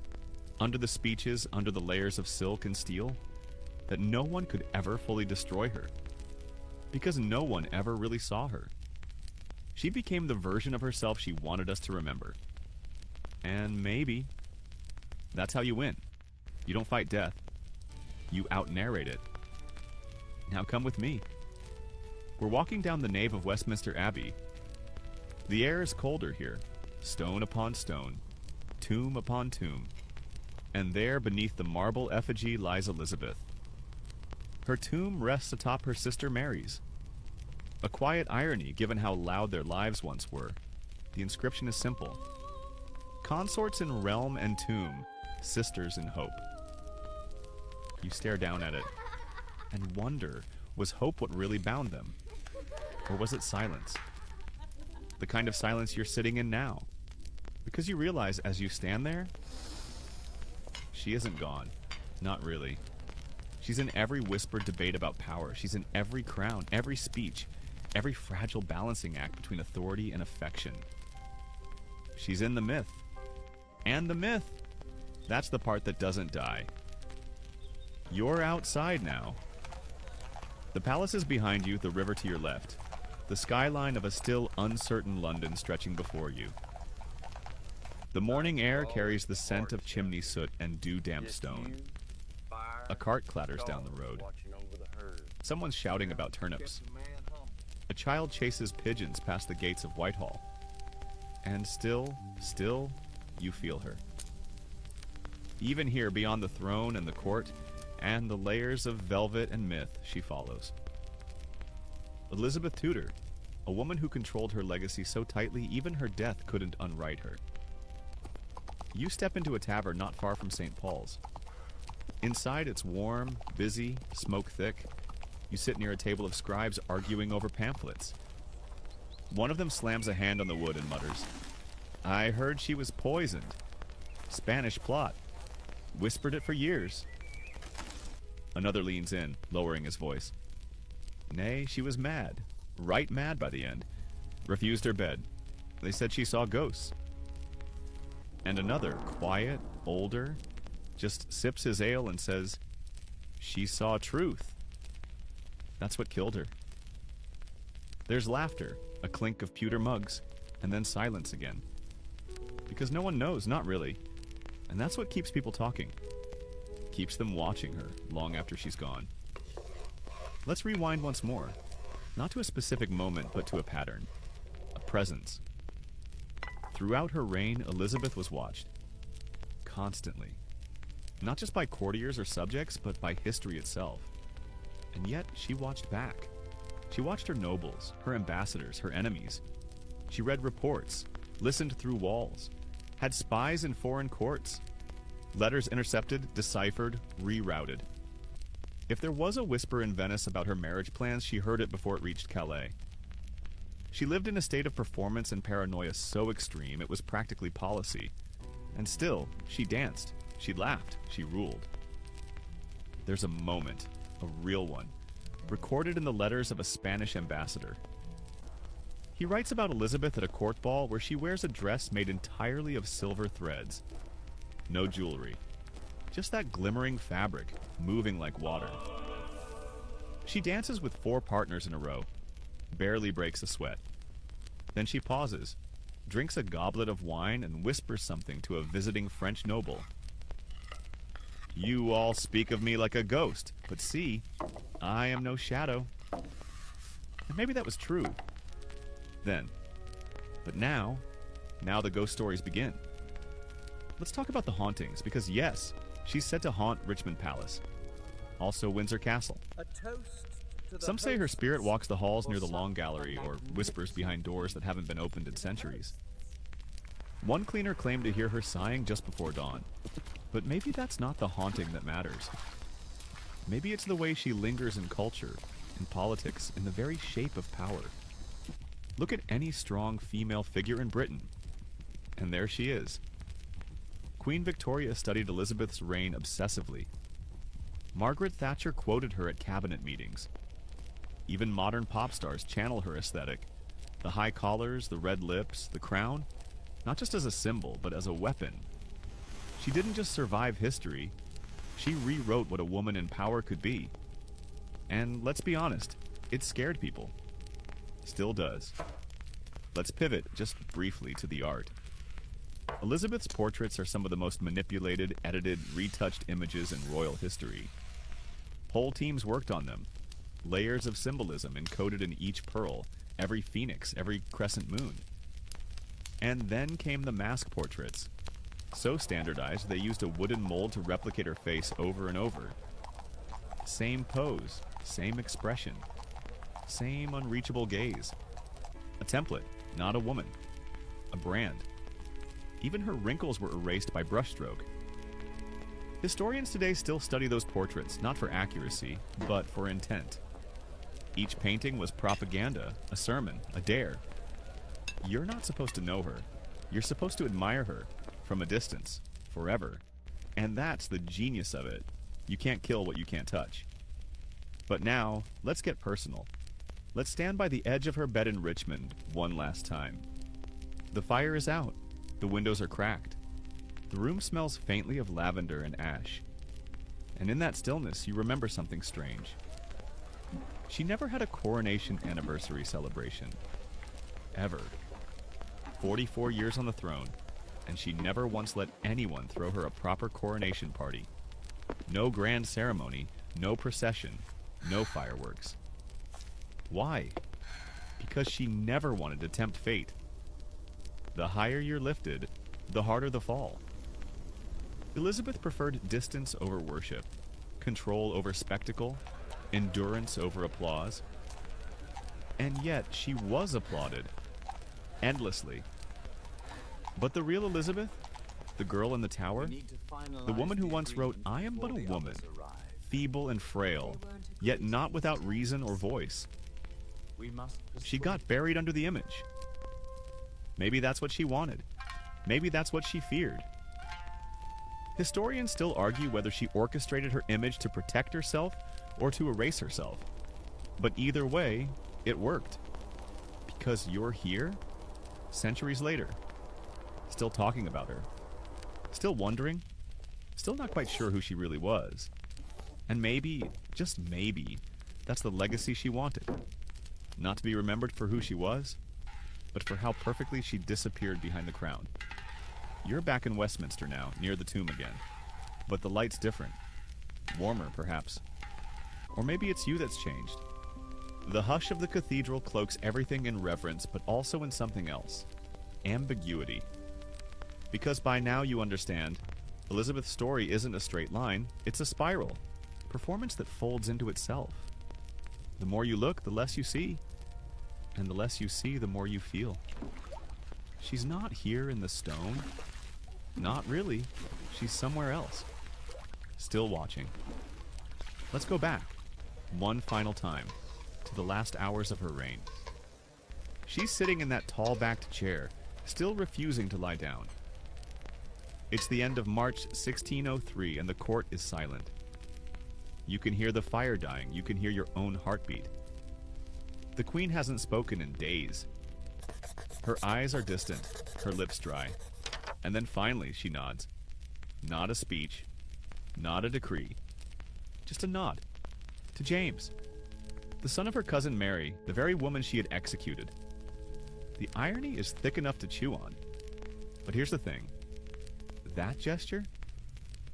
under the speeches, under the layers of silk and steel, that no one could ever fully destroy her. Because no one ever really saw her. She became the version of herself she wanted us to remember. And maybe that's how you win. You don't fight death. You out-narrate it. Now come with me. We're walking down the nave of Westminster Abbey. The air is colder here, stone upon stone, tomb upon tomb. And there, beneath the marble effigy, lies Elizabeth. Her tomb rests atop her sister Mary's. A quiet irony, given how loud their lives once were. The inscription is simple. Consorts in realm and tomb, sisters in hope. You stare down at it and wonder, was hope what really bound them? Or was it silence? The kind of silence you're sitting in now. Because you realize as you stand there, she isn't gone. Not really. She's in every whispered debate about power. She's in every crown, every speech, every fragile balancing act between authority and affection. She's in the myth. And the myth, that's the part that doesn't die. You're outside now. The palace is behind you, the river to your left. The skyline of a still uncertain London stretching before you. The morning air carries the scent of chimney soot and dew-damp stone. A cart clatters down the road. Someone's shouting about turnips. A child chases pigeons past the gates of Whitehall. And still, you feel her. Even here, beyond the throne and the court, and the layers of velvet and myth, she follows. Elizabeth Tudor, a woman who controlled her legacy so tightly even her death couldn't unwrite her. You step into a tavern not far from St. Paul's. Inside, it's warm, busy, smoke-thick. You sit near a table of scribes arguing over pamphlets. One of them slams a hand on the wood and mutters, "I heard she was poisoned. Spanish plot. Whispered it for years." Another leans in, lowering his voice. "Nay, she was mad. Right mad by the end. Refused her bed. They said she saw ghosts." And another, quiet, older, just sips his ale and says, "She saw truth. That's what killed her." There's laughter, a clink of pewter mugs, and then silence again. Because no one knows, not really. And that's what keeps people talking. Keeps them watching her long after she's gone. Let's rewind once more. Not to a specific moment, but to a pattern. A presence. Throughout her reign, Elizabeth was watched. Constantly. Not just by courtiers or subjects, but by history itself. And yet she watched back. She watched her nobles, her ambassadors, her enemies. She read reports, listened through walls, had spies in foreign courts, letters intercepted, deciphered, rerouted. If there was a whisper in Venice about her marriage plans, she heard it before it reached Calais. She lived in a state of performance and paranoia so extreme it was practically policy. And still, she danced, she laughed, she ruled. There's a moment, a real one, recorded in the letters of a Spanish ambassador. He writes about Elizabeth at a court ball where she wears a dress made entirely of silver threads. No jewelry. Just that glimmering fabric, moving like water. She dances with 4 partners in a row, barely breaks a sweat. Then she pauses, drinks a goblet of wine, and whispers something to a visiting French noble. "You all speak of me like a ghost, but see, I am no shadow." And maybe that was true then. But now the ghost stories begin. Let's talk about the hauntings, because yes, she's said to haunt Richmond Palace. Also Windsor Castle. A toast to the Some say her hosts spirit walks the halls near the for Long some Gallery or whispers behind doors that haven't been opened in centuries. One cleaner claimed to hear her sighing just before dawn. But maybe that's not the haunting that matters. Maybe it's the way she lingers in culture, in politics, in the very shape of power. Look at any strong female figure in Britain. And there she is. Queen Victoria studied Elizabeth's reign obsessively. Margaret Thatcher quoted her at cabinet meetings. Even modern pop stars channel her aesthetic. The high collars, the red lips, the crown, not just as a symbol, but as a weapon. She didn't just survive history, she rewrote what a woman in power could be. And let's be honest, it scared people. Still does. Let's pivot just briefly to the art. Elizabeth's portraits are some of the most manipulated, edited, retouched images in royal history. Whole teams worked on them. Layers of symbolism encoded in each pearl, every phoenix, every crescent moon. And then came the mask portraits. So standardized, they used a wooden mold to replicate her face over and over. Same pose, same expression, same unreachable gaze. A template, not a woman. A brand. Even her wrinkles were erased by brushstroke. Historians today still study those portraits, not for accuracy, but for intent. Each painting was propaganda, a sermon, a dare. You're not supposed to know her. You're supposed to admire her, from a distance, forever. And that's the genius of it. You can't kill what you can't touch. But now, let's get personal. Let's stand by the edge of her bed in Richmond one last time. The fire is out. The windows are cracked. The room smells faintly of lavender and ash. And in that stillness, you remember something strange. She never had a coronation anniversary celebration. Ever. 44 years on the throne, and she never once let anyone throw her a proper coronation party. No grand ceremony, no procession, no fireworks. Why? Because she never wanted to tempt fate. The higher you're lifted, the harder the fall. Elizabeth preferred distance over worship, control over spectacle, endurance over applause. And yet she was applauded. Endlessly. But the real Elizabeth, the girl in the tower, the woman who once wrote, "I am but a woman, feeble and frail, yet not without reason or voice." She got buried under the image. Maybe that's what she wanted. Maybe that's what she feared. Historians still argue whether she orchestrated her image to protect herself or to erase herself. But either way, it worked. Because you're here, centuries later, still talking about her, still wondering, still not quite sure who she really was. And maybe, just maybe, that's the legacy she wanted. Not to be remembered for who she was, but for how perfectly she disappeared behind the crown. You're back in Westminster now, near the tomb again. But the light's different. Warmer, perhaps. Or maybe it's you that's changed. The hush of the cathedral cloaks everything in reverence, but also in something else. Ambiguity. Because by now you understand, Elizabeth's story isn't a straight line, it's a spiral. Performance that folds into itself. The more you look, the less you see. And the less you see, the more you feel. She's not here in the stone. Not really. She's somewhere else. Still watching. Let's go back, one final time, to the last hours of her reign. She's sitting in that tall-backed chair, still refusing to lie down. It's the end of March 1603, and the court is silent. You can hear the fire dying. You can hear your own heartbeat. The queen hasn't spoken in days. Her eyes are distant, her lips dry. And then finally she nods. Not a speech, not a decree. Just a nod. To James, the son of her cousin Mary, the very woman she had executed. The irony is thick enough to chew on. But here's the thing. That gesture,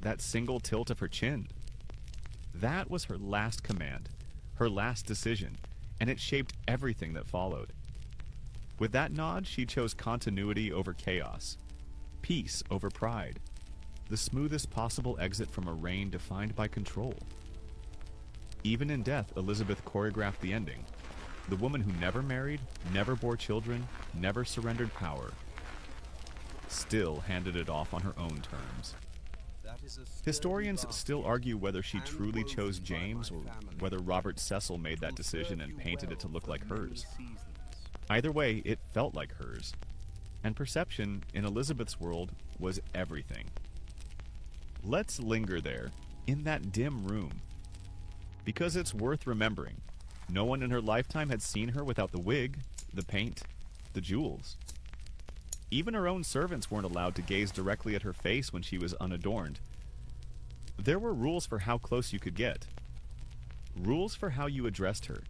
that single tilt of her chin, that was her last command, her last decision, and it shaped everything that followed. With that nod, she chose continuity over chaos, peace over pride, the smoothest possible exit from a reign defined by control. Even in death, Elizabeth choreographed the ending. The woman who never married, never bore children, never surrendered power, still handed it off on her own terms. Historians still argue whether she truly chose James or whether Robert Cecil made that decision and painted it to look like hers. Either way, it felt like hers. And perception, in Elizabeth's world, was everything. Let's linger there, in that dim room. Because it's worth remembering. No one in her lifetime had seen her without the wig, the paint, the jewels. Even her own servants weren't allowed to gaze directly at her face when she was unadorned. There were rules for how close you could get. Rules for how you addressed her.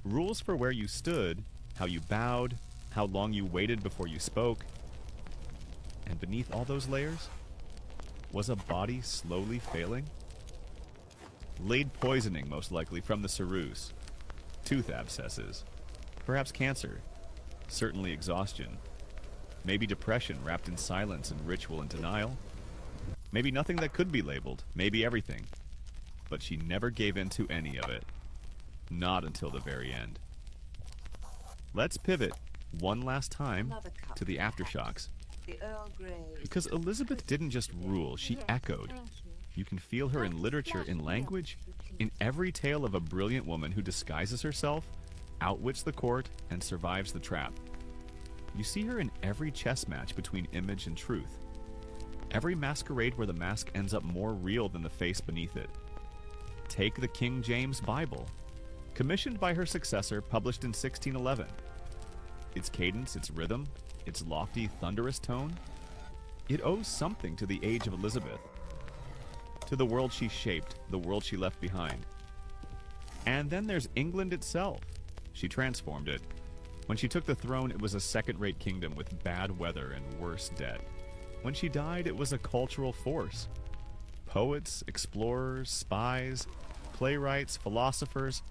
Rules for where you stood, how you bowed, how long you waited before you spoke. And beneath all those layers, was a body slowly failing? Lead poisoning, most likely, from the ceruse. Tooth abscesses. Perhaps cancer. Certainly exhaustion. Maybe depression wrapped in silence and ritual and denial. Maybe nothing that could be labeled. Maybe everything. But she never gave in to any of it. Not until the very end. Let's pivot one last time to the aftershocks. Because Elizabeth didn't just rule, she echoed. You can feel her in literature, in language, in every tale of a brilliant woman who disguises herself, outwits the court, and survives the trap. You see her in every chess match between image and truth. Every masquerade where the mask ends up more real than the face beneath it. Take the King James Bible, commissioned by her successor, published in 1611. Its cadence, its rhythm, its lofty, thunderous tone, it owes something to the age of Elizabeth, to the world she shaped, the world she left behind. And then there's England itself. She transformed it. When she took the throne, it was a second-rate kingdom with bad weather and worse debt. When she died, it was a cultural force. Poets, explorers, spies, playwrights, philosophers,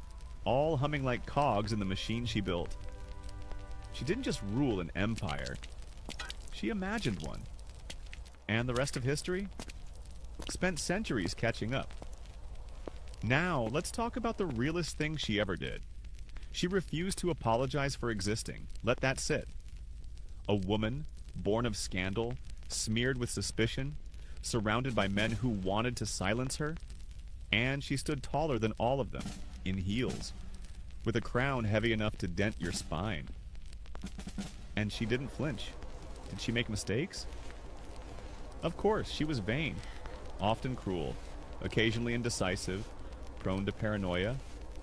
all humming like cogs in the machine she built. She didn't just rule an empire. She imagined one. And the rest of history? Spent centuries catching up. Now, let's talk about the realest thing she ever did. She refused to apologize for existing. Let that sit. A woman, born of scandal, smeared with suspicion, surrounded by men who wanted to silence her, and she stood taller than all of them, in heels, with a crown heavy enough to dent your spine. And she didn't flinch. Did she make mistakes? Of course, she was vain, often cruel, occasionally indecisive, prone to paranoia,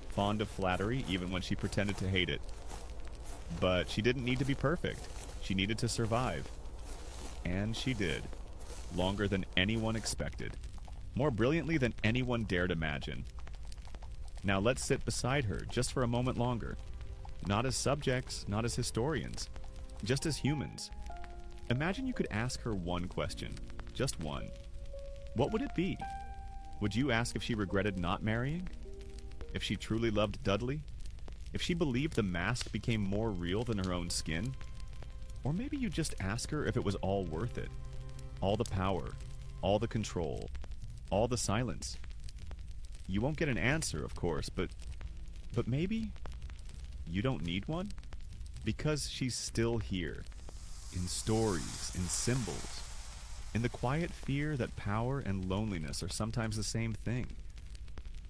fond of flattery even when she pretended to hate it. But she didn't need to be perfect. She needed to survive. And she did. Longer than anyone expected. More brilliantly than anyone dared imagine. Now let's sit beside her just for a moment longer. Not as subjects, not as historians. Just as humans. Imagine you could ask her one question. Just one. What would it be? Would you ask if she regretted not marrying? If she truly loved Dudley? If she believed the mask became more real than her own skin? Or maybe you just ask her if it was all worth it. All the power, all the control, all the silence. You won't get an answer, of course, but But maybe you don't need one? Because she's still here. In stories, in symbols, in the quiet fear that power and loneliness are sometimes the same thing.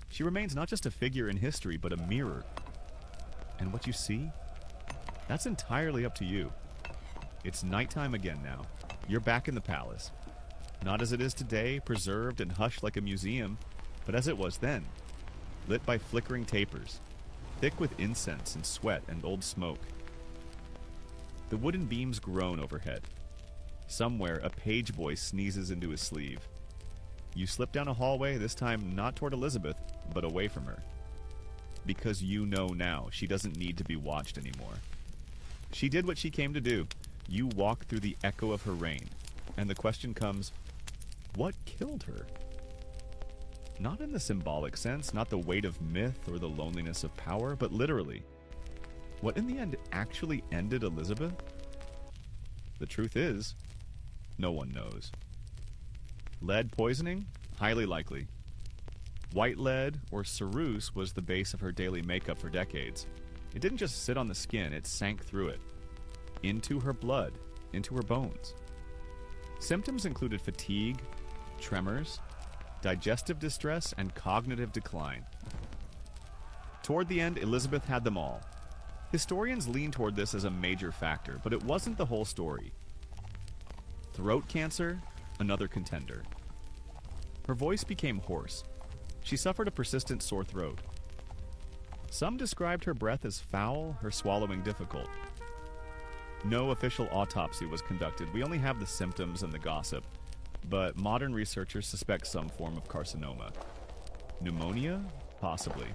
She remains not just a figure in history, but a mirror. And what you see? That's entirely up to you. It's nighttime again now. You're back in the palace. Not as it is today, preserved and hushed like a museum, but as it was then, lit by flickering tapers, thick with incense and sweat and old smoke. The wooden beams groan overhead. Somewhere, a page boy sneezes into his sleeve. You slip down a hallway, this time not toward Elizabeth, but away from her. Because you know now she doesn't need to be watched anymore. She did what she came to do. You walk through the echo of her reign, and the question comes, what killed her? Not in the symbolic sense, not the weight of myth or the loneliness of power, but literally. What in the end actually ended Elizabeth? The truth is, no one knows. Lead poisoning? Highly likely. White lead, or ceruse, was the base of her daily makeup for decades. It didn't just sit on the skin, it sank through it. Into her blood, into her bones. Symptoms included fatigue, tremors, digestive distress, and cognitive decline. Toward the end, Elizabeth had them all. Historians lean toward this as a major factor, but it wasn't the whole story. Throat cancer, another contender. Her voice became hoarse. She suffered a persistent sore throat. Some described her breath as foul, her swallowing difficult. No official autopsy was conducted. We only have the symptoms and the gossip, but modern researchers suspect some form of carcinoma. Pneumonia? Possibly.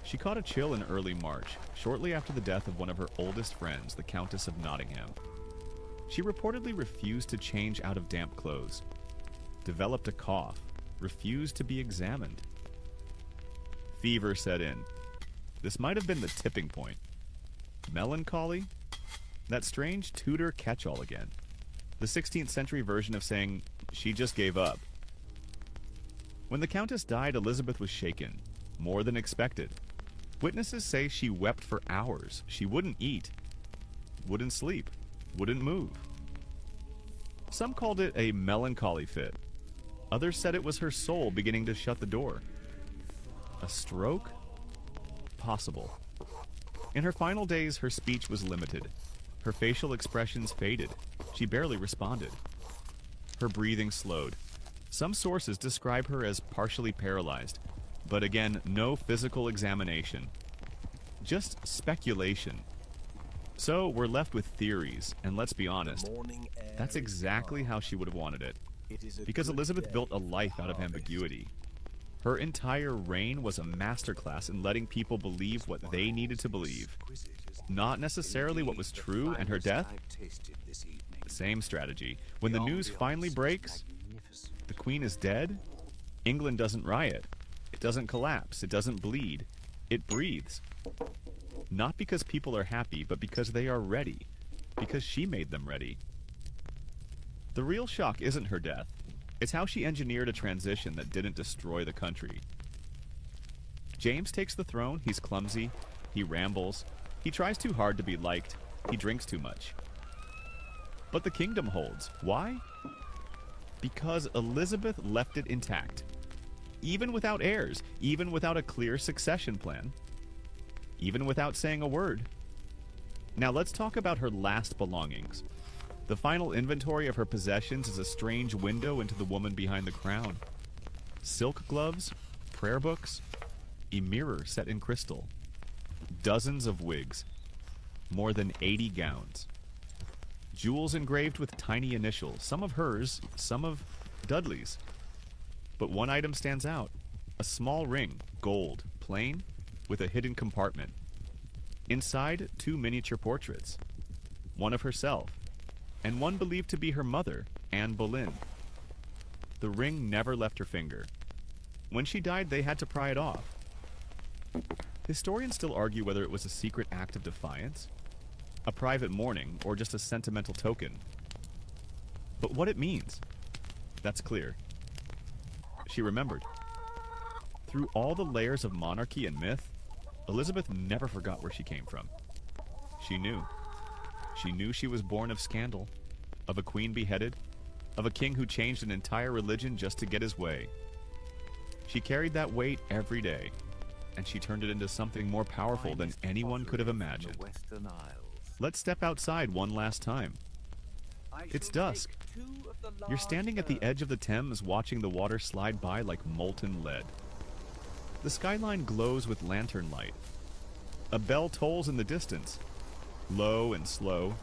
She caught a chill in early March, shortly after the death of one of her oldest friends, the Countess of Nottingham. She reportedly refused to change out of damp clothes, developed a cough, refused to be examined. Fever set in. This might have been the tipping point. Melancholy? That strange Tudor catch-all again. The 16th century version of saying, she just gave up. When the Countess died, Elizabeth was shaken, more than expected. Witnesses say she wept for hours. She wouldn't eat, wouldn't sleep, wouldn't move. Some called it a melancholy fit. Others said it was her soul beginning to shut the door. A stroke? Possible. In her final days, her speech was limited. Her facial expressions faded. She barely responded. Her breathing slowed. Some sources describe her as partially paralyzed, but again, no physical examination. Just speculation. So we're left with theories, and let's be honest, that's exactly how she would have wanted it. Because Elizabeth built a life out of ambiguity. Her entire reign was a masterclass in letting people believe what they needed to believe. Not necessarily what was true, and her death? Same strategy. When the news finally breaks, the Queen is dead, England doesn't riot. It doesn't collapse. It doesn't bleed. It breathes. Not because people are happy, but because they are ready. Because she made them ready. The real shock isn't her death. It's how she engineered a transition that didn't destroy the country. James takes the throne. He's clumsy. He rambles. He tries too hard to be liked. He drinks too much. But the kingdom holds. Why? Because Elizabeth left it intact. Even without heirs. Even without a clear succession plan. Even without saying a word. Now let's talk about her last belongings. The final inventory of her possessions is a strange window into the woman behind the crown. Silk gloves, prayer books, a mirror set in crystal, dozens of wigs, more than 80 gowns, jewels engraved with tiny initials, some of hers, some of Dudley's. But one item stands out, a small ring, gold, plain, with a hidden compartment. Inside, 2 miniature portraits, one of herself, and one believed to be her mother, Anne Boleyn. The ring never left her finger. When she died, they had to pry it off. Historians still argue whether it was a secret act of defiance, a private mourning, or just a sentimental token. But what it means, that's clear. She remembered. Through all the layers of monarchy and myth, Elizabeth never forgot where she came from. She knew. She knew she was born of scandal, of a queen beheaded, of a king who changed an entire religion just to get his way. She carried that weight every day, and she turned it into something more powerful than anyone could have imagined. Let's step outside one last time. It's dusk. You're standing at the edge of the Thames watching the water slide by like molten lead. The skyline glows with lantern light. A bell tolls in the distance, low and slow,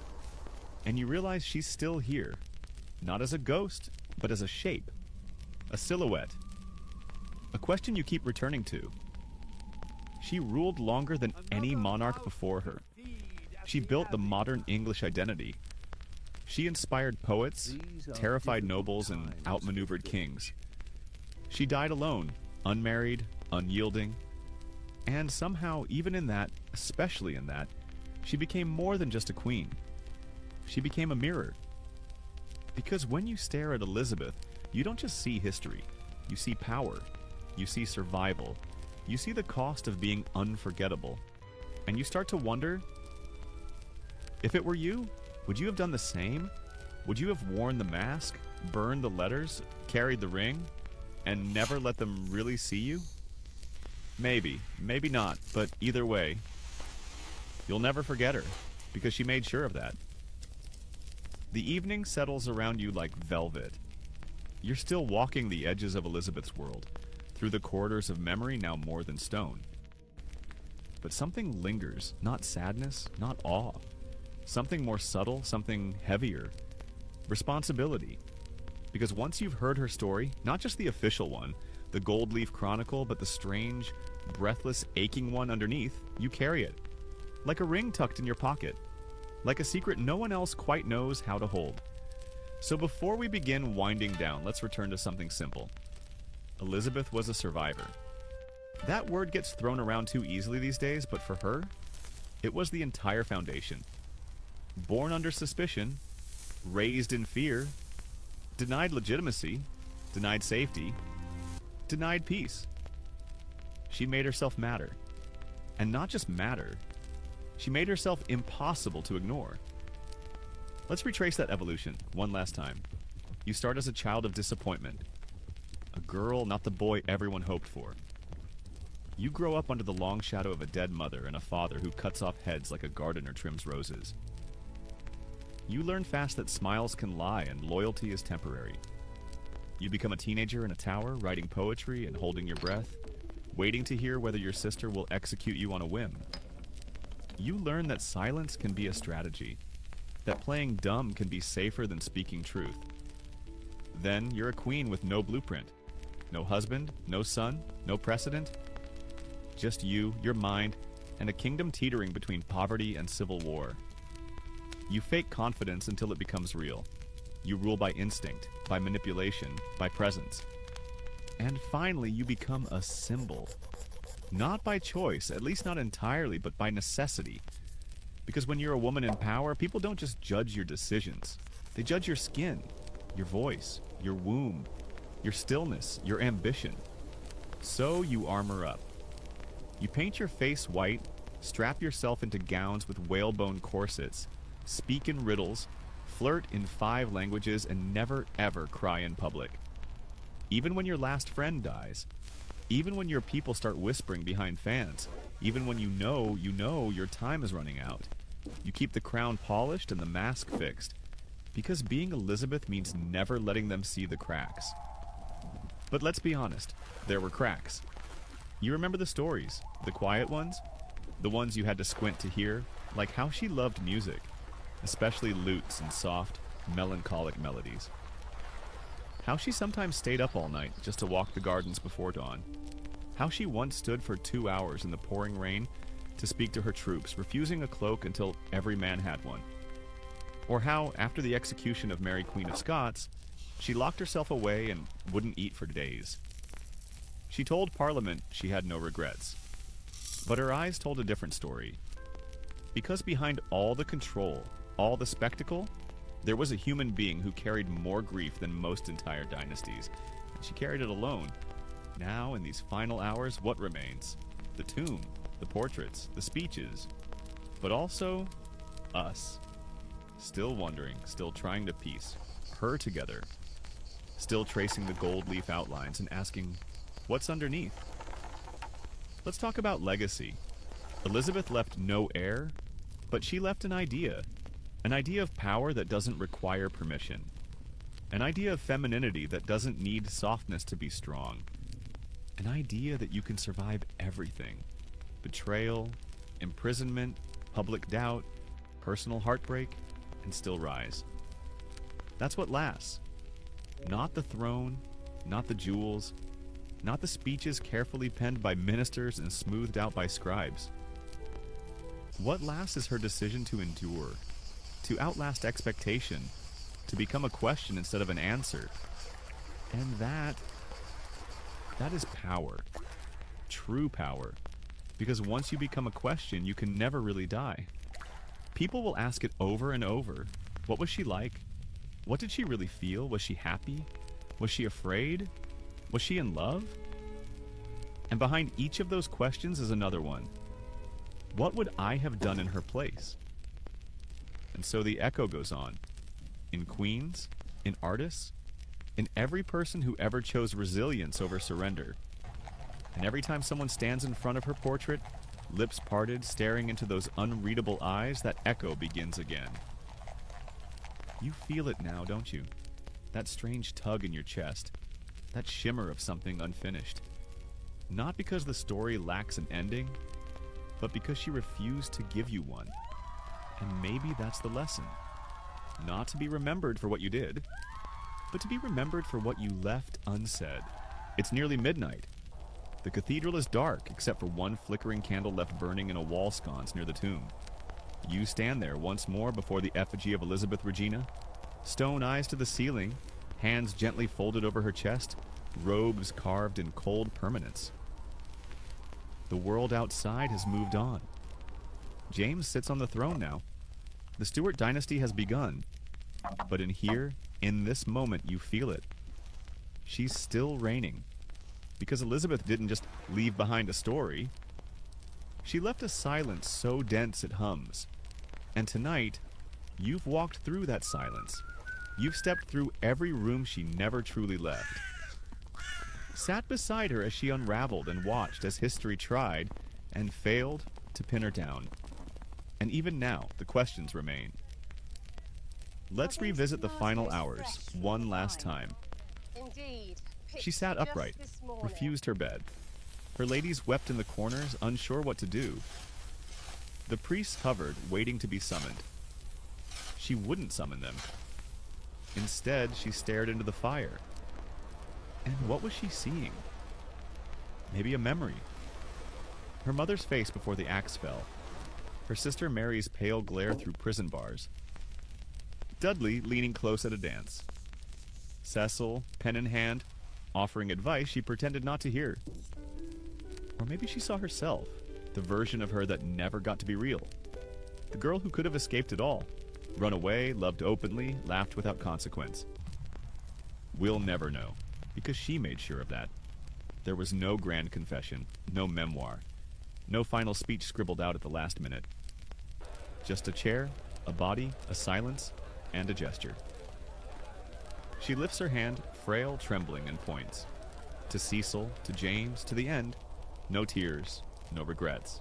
and you realize she's still here. Not as a ghost, but as a shape, a silhouette. A question you keep returning to. She ruled longer than any monarch before her. She built the modern English identity. She inspired poets, terrified nobles, and outmaneuvered kings. She died alone, unmarried, unyielding, and somehow, even in that, especially in that, she became more than just a queen. She became a mirror. Because when you stare at Elizabeth, you don't just see history. You see power. You see survival. You see the cost of being unforgettable. And you start to wonder, if it were you, would you have done the same? Would you have worn the mask, burned the letters, carried the ring, and never let them really see you? Maybe, maybe not, but either way, you'll never forget her, because she made sure of that. The evening settles around you like velvet. You're still walking the edges of Elizabeth's world, through the corridors of memory now more than stone. But something lingers, not sadness, not awe. Something more subtle, something heavier. Responsibility. Because once you've heard her story, not just the official one, the gold leaf chronicle, but the strange, breathless, aching one underneath, you carry it. Like a ring tucked in your pocket. Like a secret no one else quite knows how to hold. So before we begin winding down, let's return to something simple. Elizabeth was a survivor. That word gets thrown around too easily these days, but for her, it was the entire foundation. Born under suspicion, raised in fear, denied legitimacy, denied safety, denied peace. She made herself matter. And not just matter, she made herself impossible to ignore. Let's retrace that evolution one last time. You start as a child of disappointment. A girl, not the boy everyone hoped for. You grow up under the long shadow of a dead mother and a father who cuts off heads like a gardener trims roses. You learn fast that smiles can lie and loyalty is temporary. You become a teenager in a tower, writing poetry and holding your breath, waiting to hear whether your sister will execute you on a whim. You learn that silence can be a strategy, that playing dumb can be safer than speaking truth. Then you're a queen with no blueprint, no husband, no son, no precedent. Just you, your mind, and a kingdom teetering between poverty and civil war. You fake confidence until it becomes real. You rule by instinct, by manipulation, by presence. And finally, you become a symbol. Not by choice, at least not entirely, but by necessity. Because when you're a woman in power, people don't just judge your decisions. They judge your skin, your voice, your womb, your stillness, your ambition. So you armor up. You paint your face white, strap yourself into gowns with whalebone corsets, speak in riddles, flirt in 5 languages, and never ever cry in public. Even when your last friend dies, even when your people start whispering behind fans, even when you know your time is running out, you keep the crown polished and the mask fixed, because being Elizabeth means never letting them see the cracks. But let's be honest, there were cracks. You remember the stories, the quiet ones, the ones you had to squint to hear, like how she loved music, especially lutes and soft, melancholic melodies. How she sometimes stayed up all night just to walk the gardens before dawn. How she once stood for 2 hours in the pouring rain to speak to her troops, refusing a cloak until every man had one. Or how, after the execution of Mary Queen of Scots, she locked herself away and wouldn't eat for days. She told Parliament she had no regrets. But her eyes told a different story. Because behind all the control, all the spectacle, there was a human being who carried more grief than most entire dynasties, and she carried it alone. Now, in these final hours, what remains? The tomb, the portraits, the speeches, but also us. Still wondering, still trying to piece her together, still tracing the gold leaf outlines and asking, what's underneath? Let's talk about legacy. Elizabeth left no heir, but she left an idea of power that doesn't require permission, an idea of femininity that doesn't need softness to be strong, an idea that you can survive everything: betrayal, imprisonment, public doubt, personal heartbreak, and still rise. That's what lasts. Not the throne, not the jewels, not the speeches carefully penned by ministers and smoothed out by scribes. What lasts is her decision to endure, to outlast expectation, to become a question instead of an answer. And that is power. True power. Because once you become a question, you can never really die. People will ask it over and over. What was she like? What did she really feel? Was she happy? Was she afraid? Was she in love? And behind each of those questions is another one. What would I have done in her place? And so the echo goes on. In queens, in artists, in every person who ever chose resilience over surrender. And every time someone stands in front of her portrait, lips parted, staring into those unreadable eyes, that echo begins again. You feel it now, don't you? That strange tug in your chest, that shimmer of something unfinished. Not because the story lacks an ending, but because she refused to give you one. And maybe that's the lesson. Not to be remembered for what you did, but to be remembered for what you left unsaid. It's nearly midnight. The cathedral is dark, except for one flickering candle left burning in a wall sconce near the tomb. You stand there once more before the effigy of Elizabeth Regina, stone eyes to the ceiling, hands gently folded over her chest, robes carved in cold permanence. The world outside has moved on. James sits on the throne now. The Stuart dynasty has begun. But in here, in this moment, you feel it. She's still reigning. Because Elizabeth didn't just leave behind a story. She left a silence so dense it hums. And tonight, you've walked through that silence. You've stepped through every room she never truly left. Sat beside her as she unraveled and watched as history tried and failed to pin her down. And even now, the questions remain. Let's revisit the final hours one last time. Indeed. She sat upright, refused her bed. Her ladies wept in the corners, unsure what to do. The priests hovered, waiting to be summoned. She wouldn't summon them. Instead, she stared into the fire. And what was she seeing? Maybe a memory. Her mother's face before the axe fell. Her sister Mary's pale glare through prison bars. Dudley leaning close at a dance. Cecil, pen in hand, offering advice she pretended not to hear. Or maybe she saw herself, the version of her that never got to be real. The girl who could have escaped it all. Run away, loved openly, laughed without consequence. We'll never know, because she made sure of that. There was no grand confession, no memoir, no final speech scribbled out at the last minute. Just a chair, a body, a silence, and a gesture. She lifts her hand, frail, trembling, and points. To Cecil, to James, to the end. No tears, no regrets.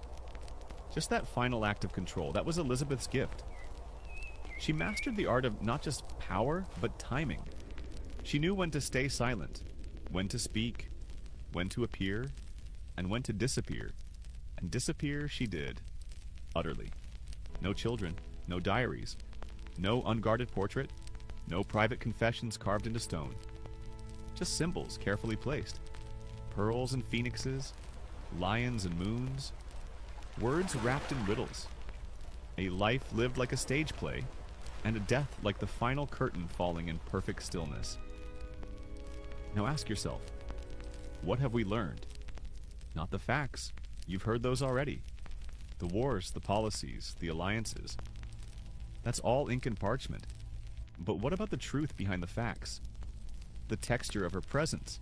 Just that final act of control, that was Elizabeth's gift. She mastered the art of not just power, but timing. She knew when to stay silent, when to speak, when to appear, and when to disappear. And disappear she did, utterly. No children, no diaries, no unguarded portrait, no private confessions carved into stone. Just symbols carefully placed. Pearls and phoenixes, lions and moons, words wrapped in riddles. A life lived like a stage play, and a death like the final curtain falling in perfect stillness. Now ask yourself, what have we learned? Not the facts. You've heard those already. The wars, the policies, the alliances. That's all ink and parchment. But what about the truth behind the facts? The texture of her presence.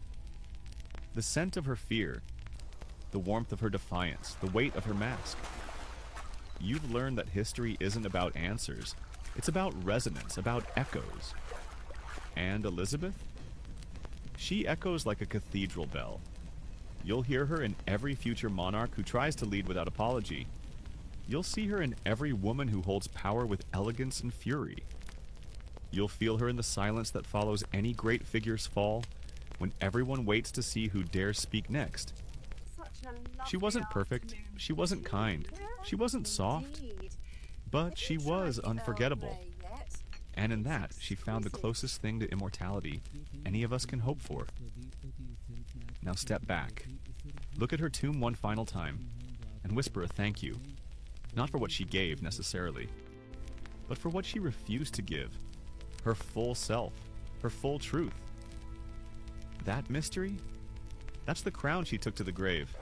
The scent of her fear. the warmth of her defiance, the weight of her mask. You've learned that history isn't about answers. It's about resonance, about echoes. And Elizabeth? She echoes like a cathedral bell. You'll hear her in every future monarch who tries to lead without apology. You'll see her in every woman who holds power with elegance and fury. You'll feel her in the silence that follows any great figure's fall, when everyone waits to see who dares speak next. She wasn't perfect, she wasn't kind, she wasn't soft, but she was unforgettable. And in that, she found the closest thing to immortality any of us can hope for. Now step back, look at her tomb one final time, and whisper a thank you. Not for what she gave, necessarily, but for what she refused to give. Her full self, her full truth. That mystery? That's the crown she took to the grave.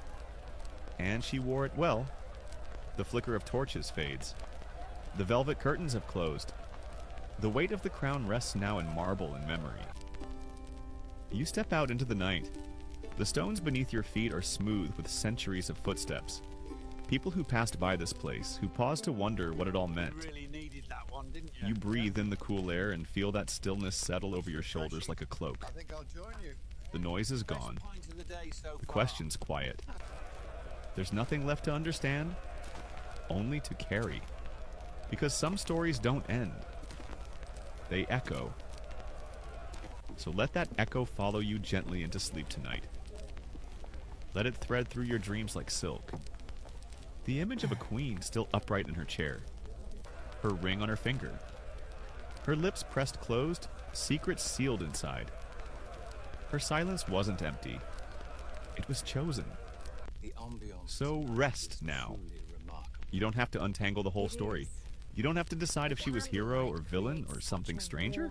And she wore it well. The flicker of torches fades. The velvet curtains have closed. The weight of the crown rests now in marble and memory. You step out into the night. The stones beneath your feet are smooth with centuries of footsteps. People who passed by this place, who paused to wonder what it all meant. You really needed that one, didn't you? You breathe in the cool air and feel that stillness settle over your shoulders like a cloak. I think I'll join you. The noise is gone. Best pint of the day so The far. question's quiet. There's nothing left to understand, only to carry. Because some stories don't end. They echo. So let that echo follow you gently into sleep tonight. Let it thread through your dreams like silk. The image of a queen still upright in her chair. Her ring on her finger. Her lips pressed closed, secrets sealed inside. Her silence wasn't empty. It was chosen. The ambiance So rest now. truly remarkable. You don't have to untangle the whole story. You don't have to decide if she was hero or villain or something stranger.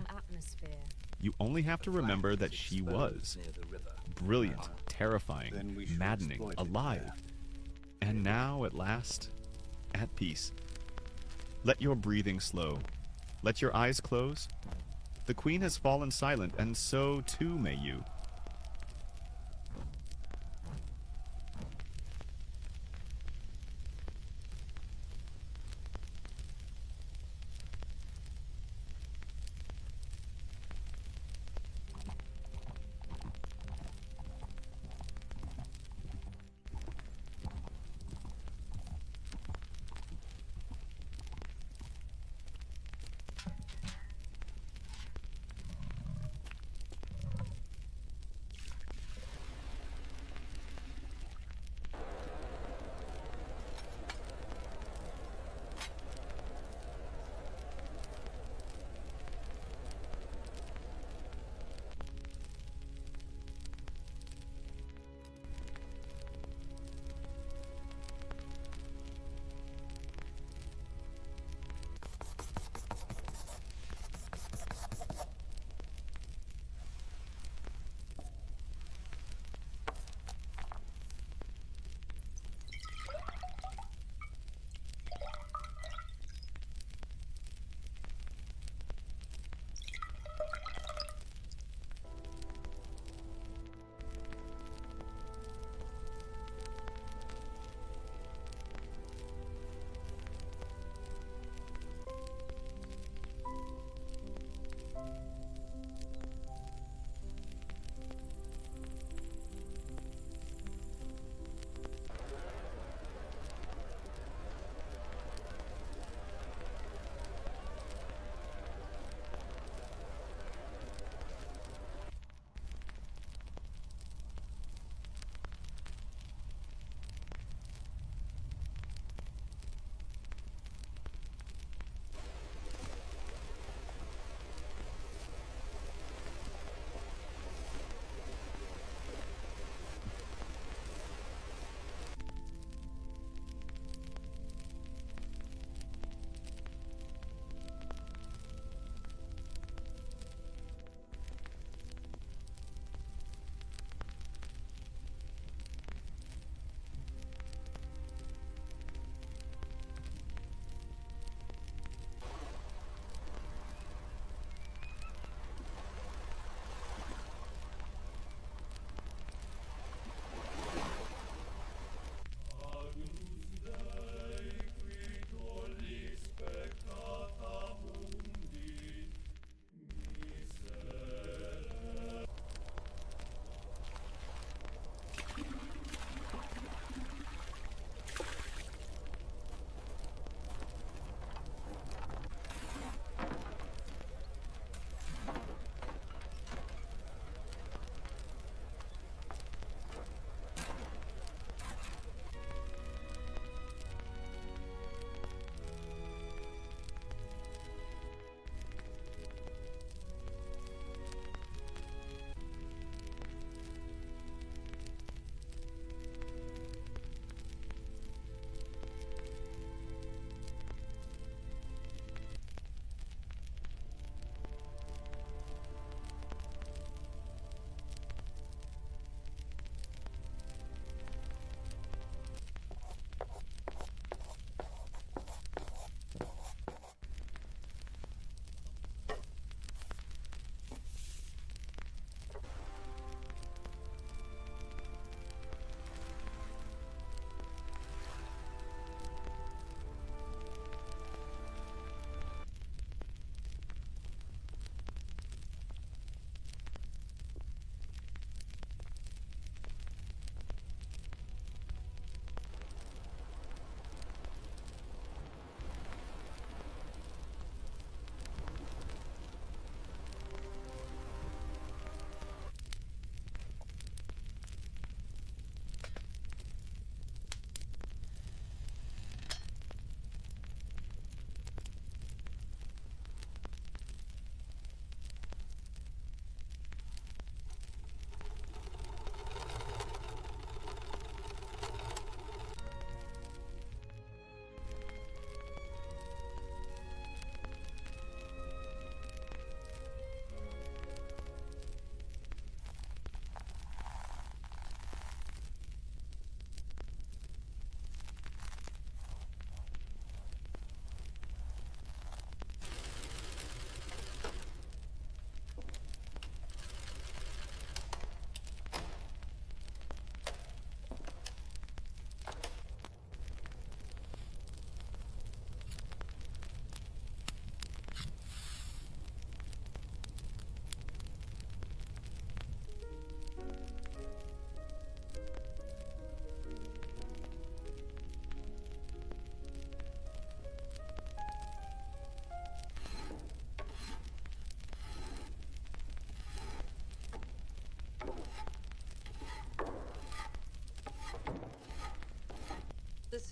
You only have to remember that she was. Near the river. Brilliant, Then terrifying, we should maddening, exploit it, alive. yeah. And now, at last, at peace. Let your breathing slow. Let your eyes close. The queen has fallen silent, and so too may you.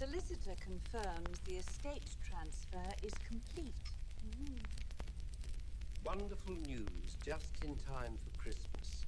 Solicitor confirms the estate transfer is complete. Wonderful news, just in time for Christmas.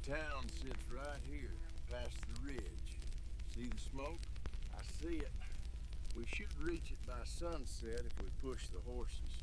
Town sits right here, past the ridge. See the smoke? I see it. We should reach it by sunset if we push the horses.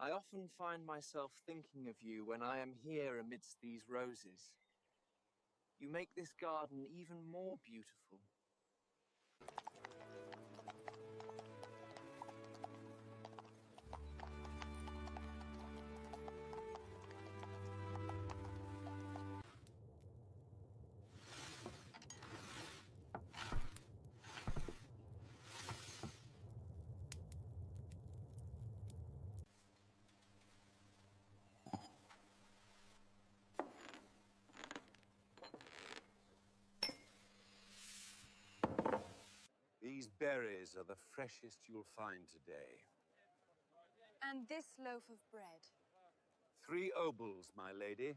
I often find myself thinking of you when I am here amidst these roses. You make this garden even more beautiful. These berries are the freshest you'll find today. And this loaf of bread. 3 obols, my lady.